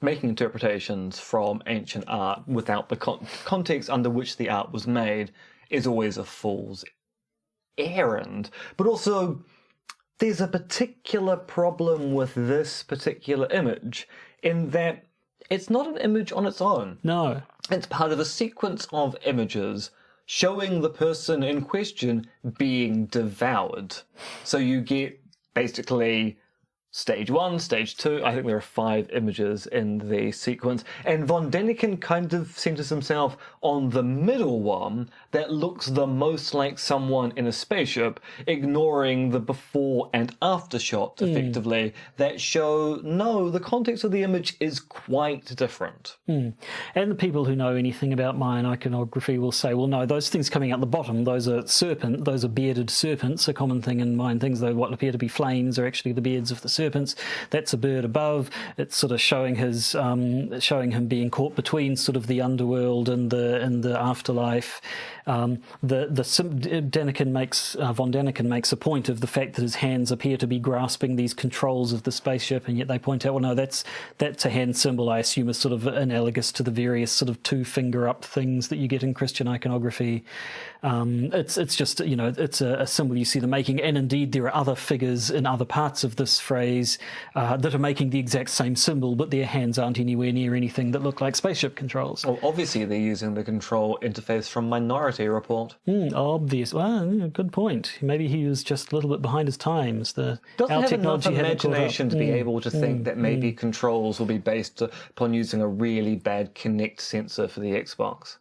[SPEAKER 2] making interpretations from ancient art without the context under which the art was made is always a fool's errand. But also, there's a particular problem with this particular image in that it's not an image on its own.
[SPEAKER 1] No.
[SPEAKER 2] It's part of a sequence of images showing the person in question being devoured. So you get basically stage 1, stage 2, I think there are 5 images in the sequence, and von Däniken kind of centers himself on the middle one that looks the most like someone in a spaceship, ignoring the before and after shot, effectively, that show, no, the context of the image is quite different.
[SPEAKER 1] And the people who know anything about Mayan iconography will say, well, no, those things coming out the bottom, those are bearded serpents, a common thing in Mayan things, though what appear to be flames are actually the beards of the serpents. That's a bird above. It's sort of showing him being caught between sort of the underworld and the afterlife. Von Däniken makes a point of the fact that his hands appear to be grasping these controls of the spaceship, and yet they point out, well, no, that's a hand symbol. I assume is sort of analogous to the various sort of 2-finger up things that you get in Christian iconography. It's just it's a symbol you see them making, and indeed there are other figures in other parts of this phrase that are making the exact same symbol, but their hands aren't anywhere near anything that look like spaceship controls.
[SPEAKER 2] Well, obviously they're using the control interface from Minority Report.
[SPEAKER 1] Obvious. Well, good point. Maybe he was just a little bit behind his times.
[SPEAKER 2] Doesn't have enough imagination to be able to think that maybe controls will be based upon using a really bad Kinect sensor for the Xbox.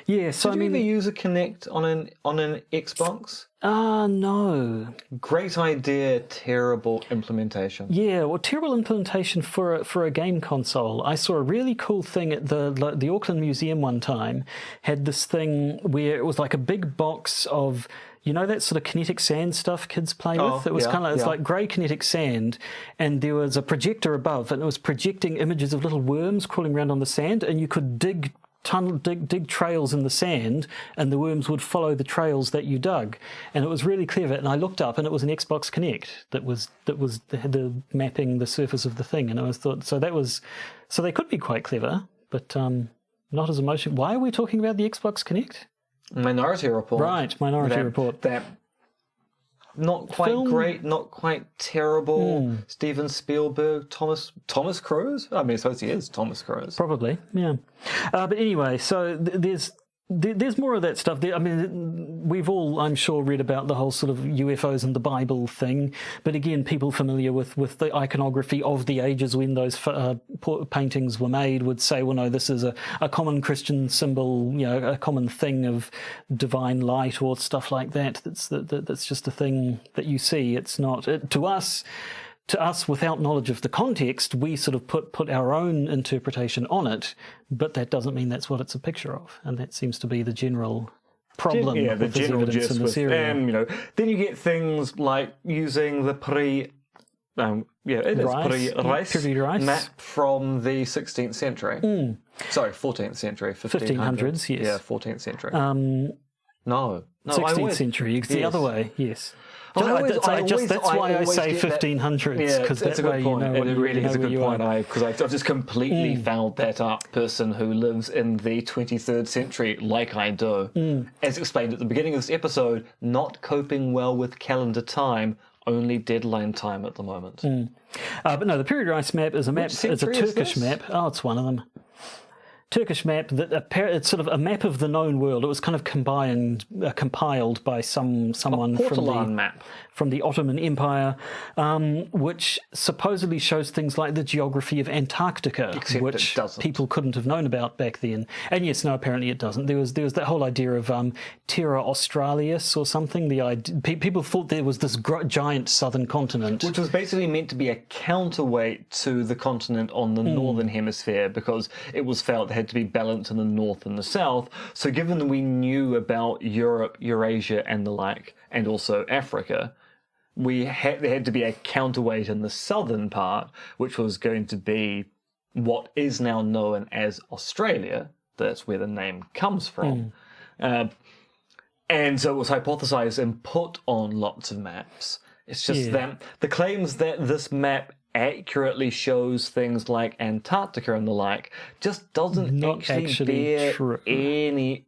[SPEAKER 1] Yeah, so
[SPEAKER 2] Did you ever use a Kinect on an Xbox?
[SPEAKER 1] No.
[SPEAKER 2] Great idea, terrible implementation.
[SPEAKER 1] Yeah, well, terrible implementation for a game console. I saw a really cool thing at the Auckland Museum one time. Had this thing where it was like a big box of, that sort of kinetic sand stuff kids play with? It was it's like grey kinetic sand, and there was a projector above, and it was projecting images of little worms crawling around on the sand, and you could dig trails in the sand, and the worms would follow the trails that you dug, and it was really clever. And I looked up, and it was an Xbox Kinect that was the mapping the surface of the thing, and I thought so they could be quite clever, but not as emotional. Why are we talking about the Xbox Kinect?
[SPEAKER 2] Minority Report.
[SPEAKER 1] Right, Minority Report.
[SPEAKER 2] That not quite great, not quite terrible. Steven Spielberg, Thomas Cruise. I mean, I suppose he is Thomas Cruise.
[SPEAKER 1] Probably, yeah. But anyway, so there's more of that stuff. I mean, we've all, I'm sure, read about the whole sort of UFOs and the Bible thing. But again, people familiar with the iconography of the ages when those paintings were made would say, well, no, this is a common Christian symbol, a common thing of divine light or stuff like that. That's just a thing that you see. It's not to us. To us, without knowledge of the context, we sort of put our own interpretation on it, but that doesn't mean that's what it's a picture of, and that seems to be the general problem
[SPEAKER 2] the
[SPEAKER 1] with this
[SPEAKER 2] general
[SPEAKER 1] evidence
[SPEAKER 2] gist
[SPEAKER 1] in this
[SPEAKER 2] with
[SPEAKER 1] area.
[SPEAKER 2] them. Then you get things like using the
[SPEAKER 1] Piri rice
[SPEAKER 2] map from the 16th century. Sorry, 14th century,
[SPEAKER 1] 1500s, yes.
[SPEAKER 2] Yeah, 14th century.
[SPEAKER 1] No,
[SPEAKER 2] I
[SPEAKER 1] 16th
[SPEAKER 2] always-
[SPEAKER 1] century. It's the
[SPEAKER 2] yes.
[SPEAKER 1] other way. Yes.
[SPEAKER 2] That's
[SPEAKER 1] why I say 1500s, because
[SPEAKER 2] that's
[SPEAKER 1] that
[SPEAKER 2] a
[SPEAKER 1] way
[SPEAKER 2] good point.
[SPEAKER 1] you know
[SPEAKER 2] It really is a good point.
[SPEAKER 1] are.
[SPEAKER 2] Because I've just completely fouled that up. Person who lives in the 23rd century, like I do, as explained at the beginning of this episode, not coping well with calendar time. Only deadline time at the moment.
[SPEAKER 1] But no, the period rice map is a map. It's a
[SPEAKER 2] century is
[SPEAKER 1] Turkish
[SPEAKER 2] this?
[SPEAKER 1] map. Oh, it's one of them. Turkish map that it's sort of a map of the known world. It was kind of compiled by someone from the Ottoman Empire, which supposedly shows things like the geography of Antarctica,
[SPEAKER 2] Except
[SPEAKER 1] which
[SPEAKER 2] it doesn't.
[SPEAKER 1] people couldn't have known about back then. And yes, no, apparently it doesn't. There was that whole idea of Terra Australis or something. People thought there was this giant southern continent,
[SPEAKER 2] Which was basically meant to be a counterweight to the continent on the northern hemisphere, because it was felt there had to be balance in the north and the south. So given that we knew about Europe, Eurasia and the like, and also Africa, there had to be a counterweight in the southern part, which was going to be what is now known as Australia. That's where the name comes from. And so it was hypothesized and put on lots of maps. It's just that the claims that this map accurately shows things like Antarctica and the like just doesn't
[SPEAKER 1] Not actually
[SPEAKER 2] bear
[SPEAKER 1] true.
[SPEAKER 2] any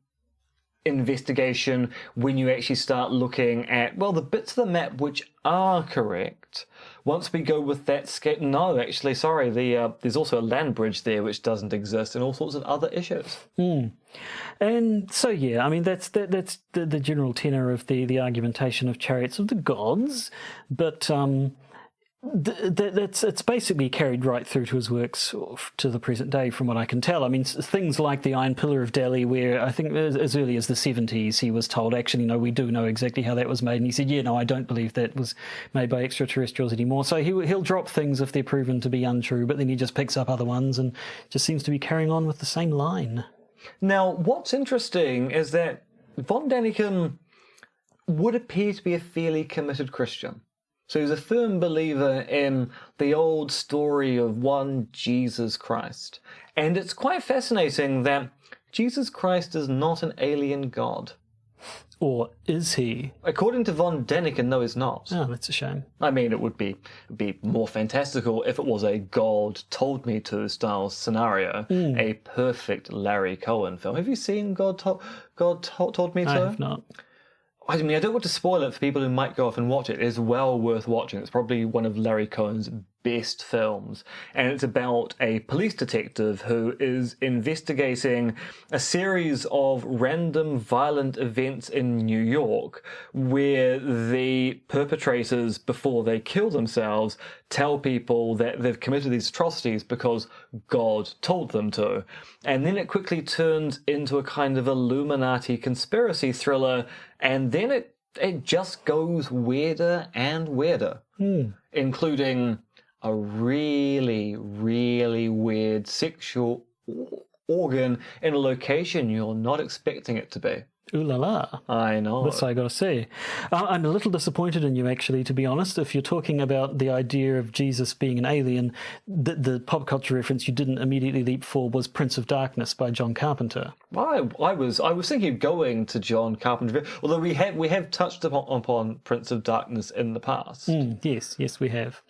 [SPEAKER 2] investigation when you actually start looking at, well, the bits of the map which are correct. Once we go with that no, actually, sorry, there's also a land bridge there which doesn't exist, and all sorts of other issues.
[SPEAKER 1] And so, yeah, I mean, that's the general tenor of the argumentation of Chariots of the Gods, but it's basically carried right through to his works to the present day, from what I can tell. I mean, things like the Iron Pillar of Delhi, where I think as early as the 70s he was told, actually, no, we do know exactly how that was made. And he said, yeah, no, I don't believe that was made by extraterrestrials anymore. So he'll drop things if they're proven to be untrue, but then he just picks up other ones and just seems to be carrying on with the same line.
[SPEAKER 2] Now, what's interesting is that von Däniken would appear to be a fairly committed Christian. So he's a firm believer in the old story of one Jesus Christ. And it's quite fascinating that Jesus Christ is not an alien god.
[SPEAKER 1] Or is he?
[SPEAKER 2] According to von Däniken, no, he's not.
[SPEAKER 1] Oh, that's a shame.
[SPEAKER 2] I mean, it would be more fantastical if it was a God told me to style scenario, a perfect Larry Cohen film. Have you seen God Told Me To?
[SPEAKER 1] I have not.
[SPEAKER 2] I mean, I don't want to spoil it for people who might go off and watch it. It is well worth watching. It's probably one of Larry Cohen's best films. And it's about a police detective who is investigating a series of random violent events in New York where the perpetrators, before they kill themselves, tell people that they've committed these atrocities because God told them to. And then it quickly turns into a kind of Illuminati conspiracy thriller, and then it just goes weirder and weirder, including a really, really weird sexual organ in a location you're not expecting it to be.
[SPEAKER 1] Ooh la la.
[SPEAKER 2] I know.
[SPEAKER 1] That's what I got to say. I'm a little disappointed in you, actually, to be honest. If you're talking about the idea of Jesus being an alien, the pop culture reference you didn't immediately leap for was Prince of Darkness by John Carpenter.
[SPEAKER 2] I was thinking of going to John Carpenter, although we have touched upon Prince of Darkness in the past.
[SPEAKER 1] Yes, we have.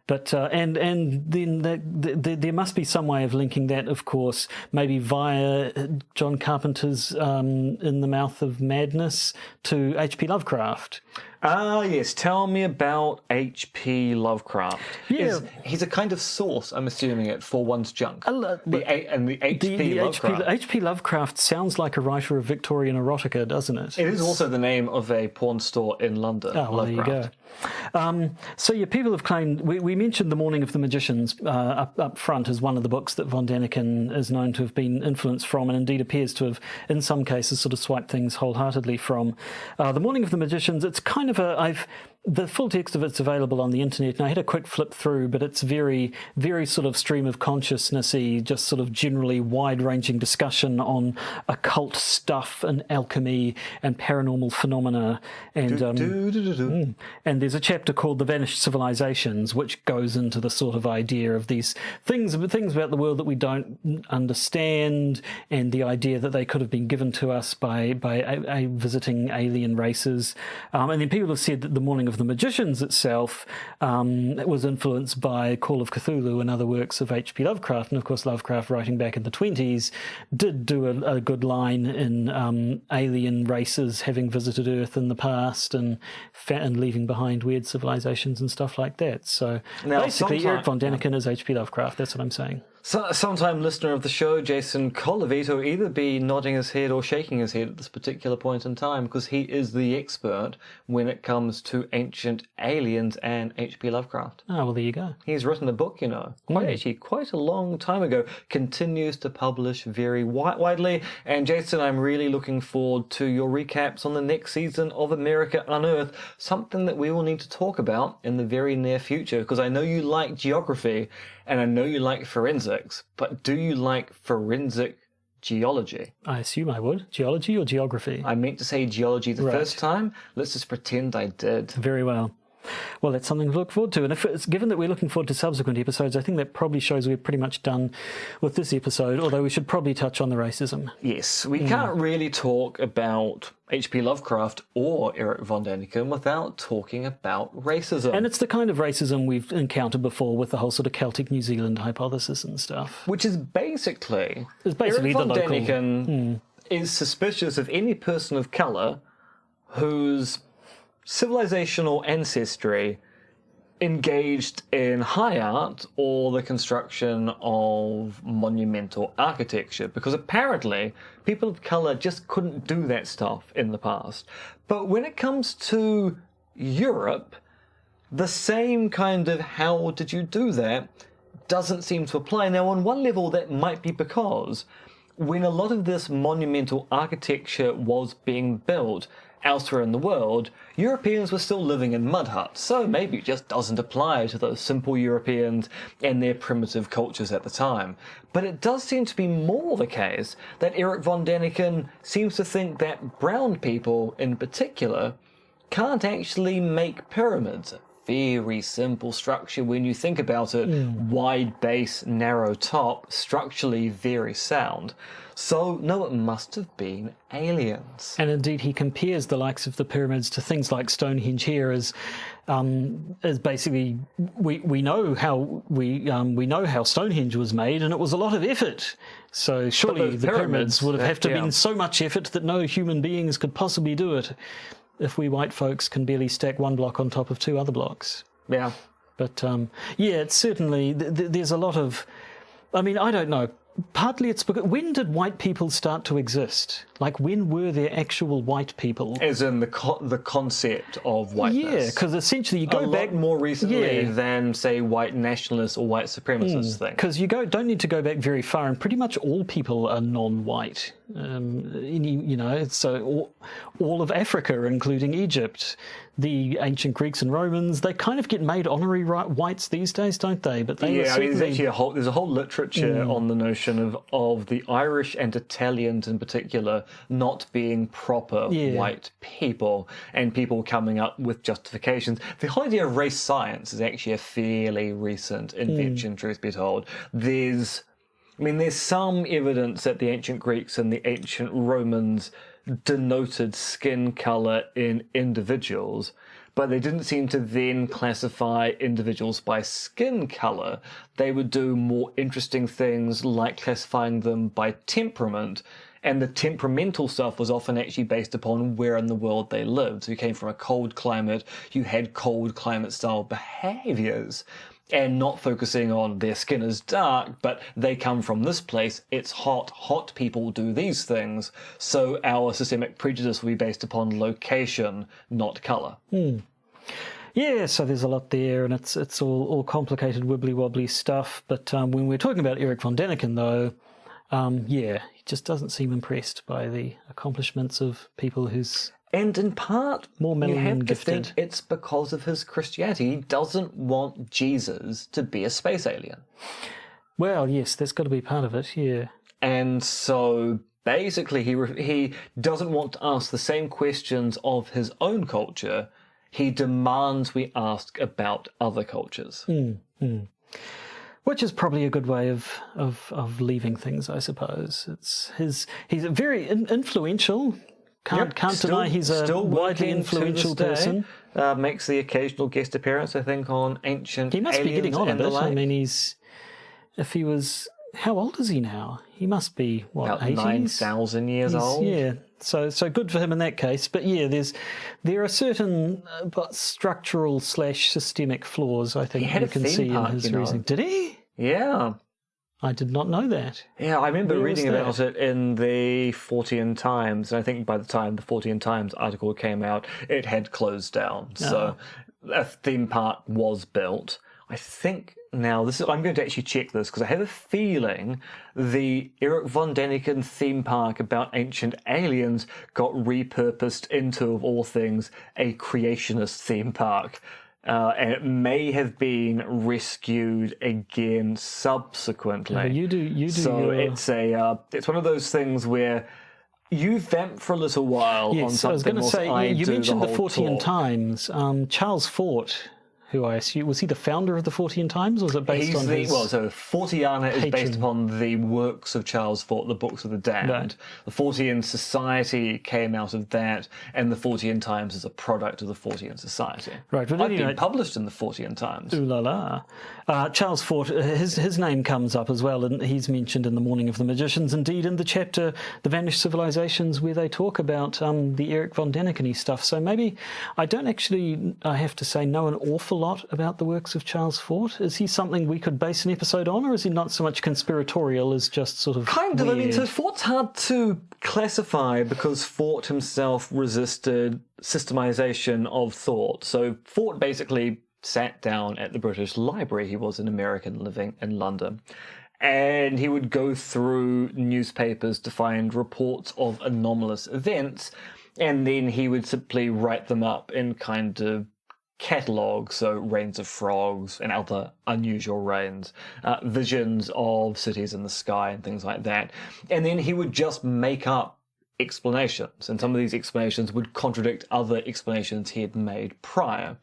[SPEAKER 1] But and then there must be some way of linking that, of course, maybe via John Carpenter's In the Mouth of Madness to H.P. Lovecraft.
[SPEAKER 2] Ah, yes. Tell me about H.P. Lovecraft.
[SPEAKER 1] Yeah.
[SPEAKER 2] He's a kind of source, I'm assuming it, for one's junk. The H.P. Lovecraft.
[SPEAKER 1] H.P. Lovecraft sounds like a writer of Victorian erotica, doesn't it?
[SPEAKER 2] It is also the name of a porn store in London.
[SPEAKER 1] Oh, well, there you go. So, yeah, people have claimed... We mentioned The Morning of the Magicians up front as one of the books that von Däniken is known to have been influenced from, and indeed appears to have, in some cases, sort of swiped things wholeheartedly from. The Morning of the Magicians, it's kind of The full text of it's available on the internet, and I had a quick flip through, but it's very, very sort of stream of consciousness-y, just sort of generally wide-ranging discussion on occult stuff and alchemy and paranormal phenomena. And and there's a chapter called The Vanished Civilizations, which goes into the sort of idea of these things about the world that we don't understand, and the idea that they could have been given to us by visiting alien races. And then people have said that the Morning of the Magicians itself was influenced by Call of Cthulhu and other works of H.P. Lovecraft. And of course, Lovecraft, writing back in the 20s, did do a good line in alien races having visited Earth in the past and leaving behind weird civilizations and stuff like that. So
[SPEAKER 2] Now,
[SPEAKER 1] basically, Erich von Däniken is H.P. Lovecraft. That's what I'm saying.
[SPEAKER 2] So, sometime listener of the show, Jason Colavito, will either be nodding his head or shaking his head at this particular point in time, because he is the expert when it comes to ancient aliens and H.P. Lovecraft.
[SPEAKER 1] Oh, well, there you go.
[SPEAKER 2] He's written a book, quite a long time ago, continues to publish very widely. And Jason, I'm really looking forward to your recaps on the next season of America Unearthed, something that we will need to talk about in the very near future, because I know you like geography, and I know you like forensics, but do you like forensic geology?
[SPEAKER 1] I assume I would. Geology or geography?
[SPEAKER 2] I meant to say geology the first time. Let's just pretend I did.
[SPEAKER 1] Very well. Well, that's something to look forward to. And if it's given that we're looking forward to subsequent episodes, I think that probably shows we're pretty much done with this episode, although we should probably touch on the racism.
[SPEAKER 2] Yes, we can't really talk about H.P. Lovecraft or Erich von Däniken without talking about racism.
[SPEAKER 1] And it's the kind of racism we've encountered before with the whole sort of Celtic New Zealand hypothesis and stuff.
[SPEAKER 2] Which is basically
[SPEAKER 1] Erich
[SPEAKER 2] von
[SPEAKER 1] the local...
[SPEAKER 2] Däniken is suspicious of any person of colour whose civilizational ancestry engaged in high art or the construction of monumental architecture, because apparently people of colour just couldn't do that stuff in the past. But when it comes to Europe, the same kind of how did you do that doesn't seem to apply. Now, on one level, that might be because when a lot of this monumental architecture was being built elsewhere in the world, Europeans were still living in mud huts, so maybe it just doesn't apply to those simple Europeans and their primitive cultures at the time. But it does seem to be more the case that Erich von Däniken seems to think that brown people in particular can't actually make pyramids. Very simple structure when you think about it. Wide base, narrow top, structurally very sound. So, no, it must have been aliens.
[SPEAKER 1] And indeed, he compares the likes of the pyramids to things like Stonehenge here as basically we know how Stonehenge was made, and it was a lot of effort. So surely the pyramids would have to been so much effort that no human beings could possibly do it. If we white folks can barely stack one block on top of two other blocks.
[SPEAKER 2] Yeah.
[SPEAKER 1] But it's certainly there's a lot of. I mean, I don't know. Partly it's because when did white people start to exist? Like, when were there actual white people?
[SPEAKER 2] As in the concept of whiteness.
[SPEAKER 1] Yeah, because essentially you go back
[SPEAKER 2] more recently than, say, white nationalists or white supremacists thing.
[SPEAKER 1] Because you don't need to go back very far, and pretty much all people are non-white. So all of Africa, including Egypt, the ancient Greeks and Romans, they kind of get made honorary whites these days, don't they? But they
[SPEAKER 2] there's actually a whole literature on the notion of the Irish and Italians in particular not being proper white people, and people coming up with justifications. The whole idea of race science is actually a fairly recent invention, truth be told. There's some evidence that the ancient Greeks and the ancient Romans denoted skin colour in individuals, but they didn't seem to then classify individuals by skin colour. They would do more interesting things like classifying them by temperament, and the temperamental stuff was often actually based upon where in the world they lived. So you came from a cold climate, you had cold climate style behaviours, and not focusing on their skin is dark, but they come from this place, it's hot people do these things, so our systemic prejudice will be based upon location, not colour.
[SPEAKER 1] Yeah, so there's a lot there, and it's all complicated, wibbly-wobbly stuff, but when we're talking about Erich von Däniken, though, he just doesn't seem impressed by the accomplishments of people whose
[SPEAKER 2] And in part,
[SPEAKER 1] More
[SPEAKER 2] you
[SPEAKER 1] melanin
[SPEAKER 2] have to
[SPEAKER 1] gifted.
[SPEAKER 2] think it's because of his Christianity. He doesn't want Jesus to be a space alien.
[SPEAKER 1] Well, yes, that's got to be part of it, yeah.
[SPEAKER 2] And so basically he doesn't want to ask the same questions of his own culture. He demands we ask about other cultures.
[SPEAKER 1] Which is probably a good way of leaving things, I suppose. He's very influential. Can't deny he's a
[SPEAKER 2] still
[SPEAKER 1] widely
[SPEAKER 2] working to
[SPEAKER 1] influential
[SPEAKER 2] this day.
[SPEAKER 1] person.
[SPEAKER 2] Makes the occasional guest appearance, I think, on Ancient
[SPEAKER 1] He must be
[SPEAKER 2] Aliens
[SPEAKER 1] getting on a
[SPEAKER 2] and the
[SPEAKER 1] bit. I
[SPEAKER 2] like.
[SPEAKER 1] mean, how old is he now? He must be,
[SPEAKER 2] About
[SPEAKER 1] 80s?
[SPEAKER 2] 9,000 years old.
[SPEAKER 1] Yeah, so good for him in that case. But yeah, there are certain structural / systemic flaws, I think,
[SPEAKER 2] had
[SPEAKER 1] you
[SPEAKER 2] a
[SPEAKER 1] can
[SPEAKER 2] theme
[SPEAKER 1] see
[SPEAKER 2] park,
[SPEAKER 1] in his
[SPEAKER 2] you know.
[SPEAKER 1] reasoning. Did he?
[SPEAKER 2] Yeah.
[SPEAKER 1] I did not know that.
[SPEAKER 2] Yeah, I remember
[SPEAKER 1] Where was
[SPEAKER 2] reading
[SPEAKER 1] that?
[SPEAKER 2] about it in the Fortean Times, and I think by the time the Fortean Times article came out, it had closed down. So a theme park was built. I think now I'm going to actually check this because I have a feeling the Erich von Däniken theme park about ancient aliens got repurposed into, of all things, a creationist theme park. And it may have been rescued again subsequently.
[SPEAKER 1] You do.
[SPEAKER 2] So it's one of those things where you vamp for a little while on
[SPEAKER 1] Yes, I was
[SPEAKER 2] something
[SPEAKER 1] going to
[SPEAKER 2] whilst
[SPEAKER 1] say,
[SPEAKER 2] I
[SPEAKER 1] you
[SPEAKER 2] do
[SPEAKER 1] mentioned the
[SPEAKER 2] whole
[SPEAKER 1] Fortean
[SPEAKER 2] talk.
[SPEAKER 1] Times. Charles Fort, who I assume, was he the founder of the Fortean Times, or was it based on his...
[SPEAKER 2] So Forteana is based
[SPEAKER 1] patron?
[SPEAKER 2] upon the works of Charles Fort, the Books of the Damned.
[SPEAKER 1] Right.
[SPEAKER 2] The Fortean Society came out of that, and the Fortean Times is a product of the Fortean Society.
[SPEAKER 1] Right, but
[SPEAKER 2] I've
[SPEAKER 1] anyway-
[SPEAKER 2] been published in the Fortean Times.
[SPEAKER 1] Ooh la la. Charles Fort, his name comes up as well, and he's mentioned in The Morning of the Magicians, indeed in the chapter The Vanished Civilizations, where they talk about the Erich von Däniken stuff. So maybe I don't actually, I have to say, know an awful lot about the works of Charles Fort. Is he something we could base an episode on, or is he not so much conspiratorial as just sort of
[SPEAKER 2] Kind of. I mean,
[SPEAKER 1] weird?
[SPEAKER 2] so Fort's hard to classify because Fort himself resisted systemization of thought. So Fort basically sat down at the British Library. He was an American living in London. And he would go through newspapers to find reports of anomalous events, and then he would simply write them up in kind of catalogues, so rains of frogs and other unusual rains, visions of cities in the sky and things like that. And then he would just make up explanations, and some of these explanations would contradict other explanations he had made prior.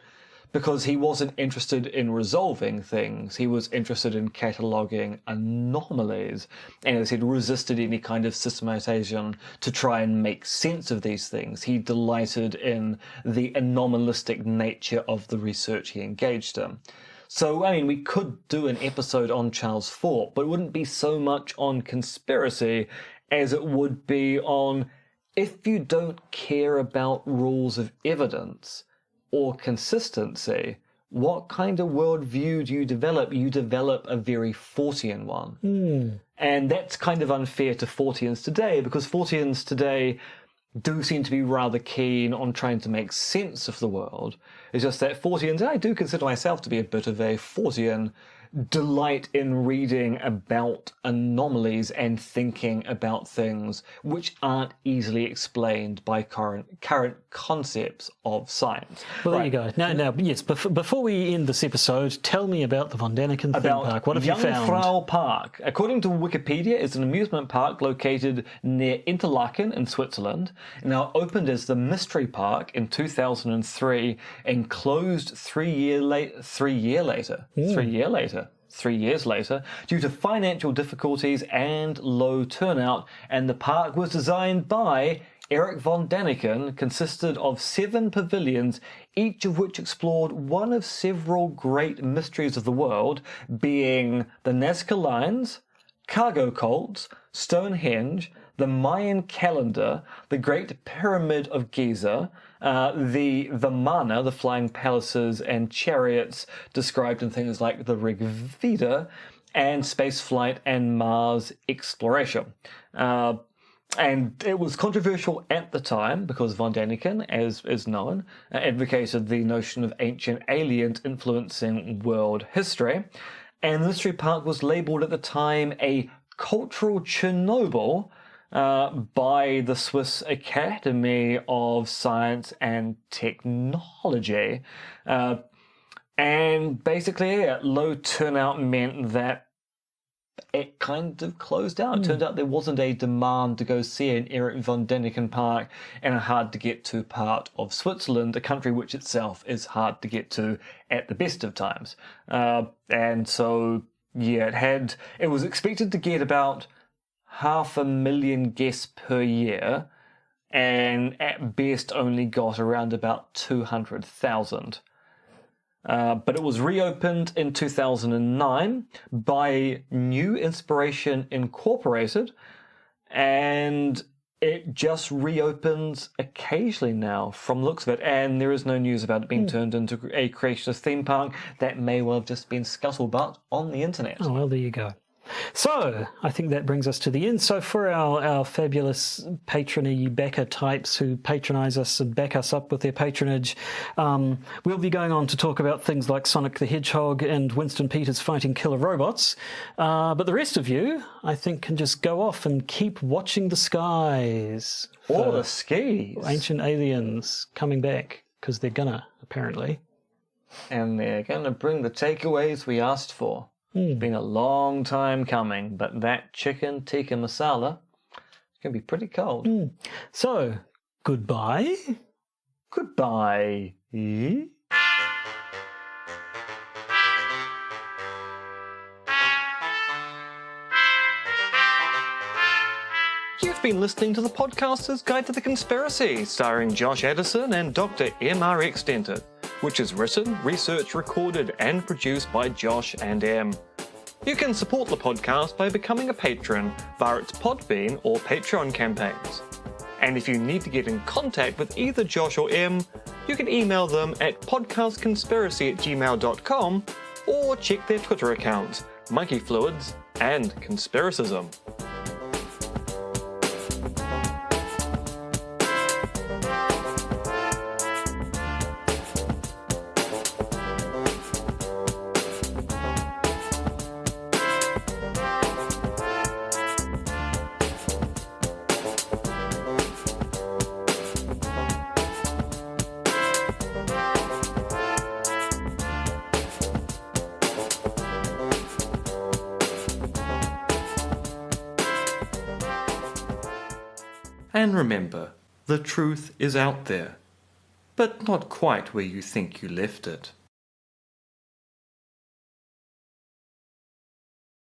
[SPEAKER 2] Because he wasn't interested in resolving things, he was interested in cataloguing anomalies, and as he'd resisted any kind of systematization to try and make sense of these things, he delighted in the anomalistic nature of the research he engaged in. So, I mean, we could do an episode on Charles Fort, but it wouldn't be so much on conspiracy as it would be on, if you don't care about rules of evidence or consistency, what kind of worldview do you develop? You develop a very Fortean one. And that's kind of unfair to Forteans today, because Forteans today do seem to be rather keen on trying to make sense of the world. It's just that Forteans, I do consider myself to be a bit of a Fortean, delight in reading about anomalies and thinking about things which aren't easily explained by current concepts of science.
[SPEAKER 1] Well, there you go. Now, yes, before we end this episode, tell me about the Von Däniken theme park. What have you found?
[SPEAKER 2] Jungfrau Park, according to Wikipedia, is an amusement park located near Interlaken in Switzerland. Now opened as the Mystery Park in 2003 and closed 3 years later due to financial difficulties and low turnout, and the park was designed by Erich von Däniken, consisted of 7 pavilions, each of which explored one of several great mysteries of the world, being the Nazca Lines, cargo cults, Stonehenge, the Mayan calendar, the Great Pyramid of Giza, the Vimana, the flying palaces and chariots described in things like the Rig Veda, and spaceflight and Mars exploration. And it was controversial at the time because von Däniken, as is known, advocated the notion of ancient aliens influencing world history. And the Mystery Park was labelled at the time a cultural Chernobyl by the Swiss Academy of Science and Technology. And basically, low turnout meant that it kind of closed down. It turned out there wasn't a demand to go see an Erich von Däniken park in a hard-to-get-to part of Switzerland, a country which itself is hard to get to at the best of times. And so, yeah, it was expected to get about 500,000 guests per year, and at best only got around about 200,000. But it was reopened in 2009 by New Inspiration Incorporated, and it just reopens occasionally now from the looks of it, and there is no news about it being turned into a creationist theme park. That may well have just been scuttlebutt on the internet.
[SPEAKER 1] Oh, well, there you go. So, I think that brings us to the end. So for our fabulous patrony backer types who patronise us and back us up with their patronage, we'll be going on to talk about things like Sonic the Hedgehog and Winston Peters fighting killer robots. But the rest of you, I think, can just go off and keep watching the skies.
[SPEAKER 2] Or the skis.
[SPEAKER 1] Ancient aliens coming back, because they're gonna, apparently.
[SPEAKER 2] And they're going to bring the takeaways we asked for. It's been a long time coming, but that chicken tikka masala can be pretty cold.
[SPEAKER 1] So, goodbye.
[SPEAKER 2] Goodbye. You've been listening to the Podcaster's Guide to the Conspiracy, starring Josh Addison and Dr. M.R.X. Denton, which is written, researched, recorded, and produced by Josh and M. You can support the podcast by becoming a patron via its Podbean or Patreon campaigns. And if you need to get in contact with either Josh or M, you can email them at podcastconspiracy@gmail.com or check their Twitter accounts, Monkey Fluids and Conspiracism.
[SPEAKER 6] And remember, the truth is out there, but not quite where you think you left it.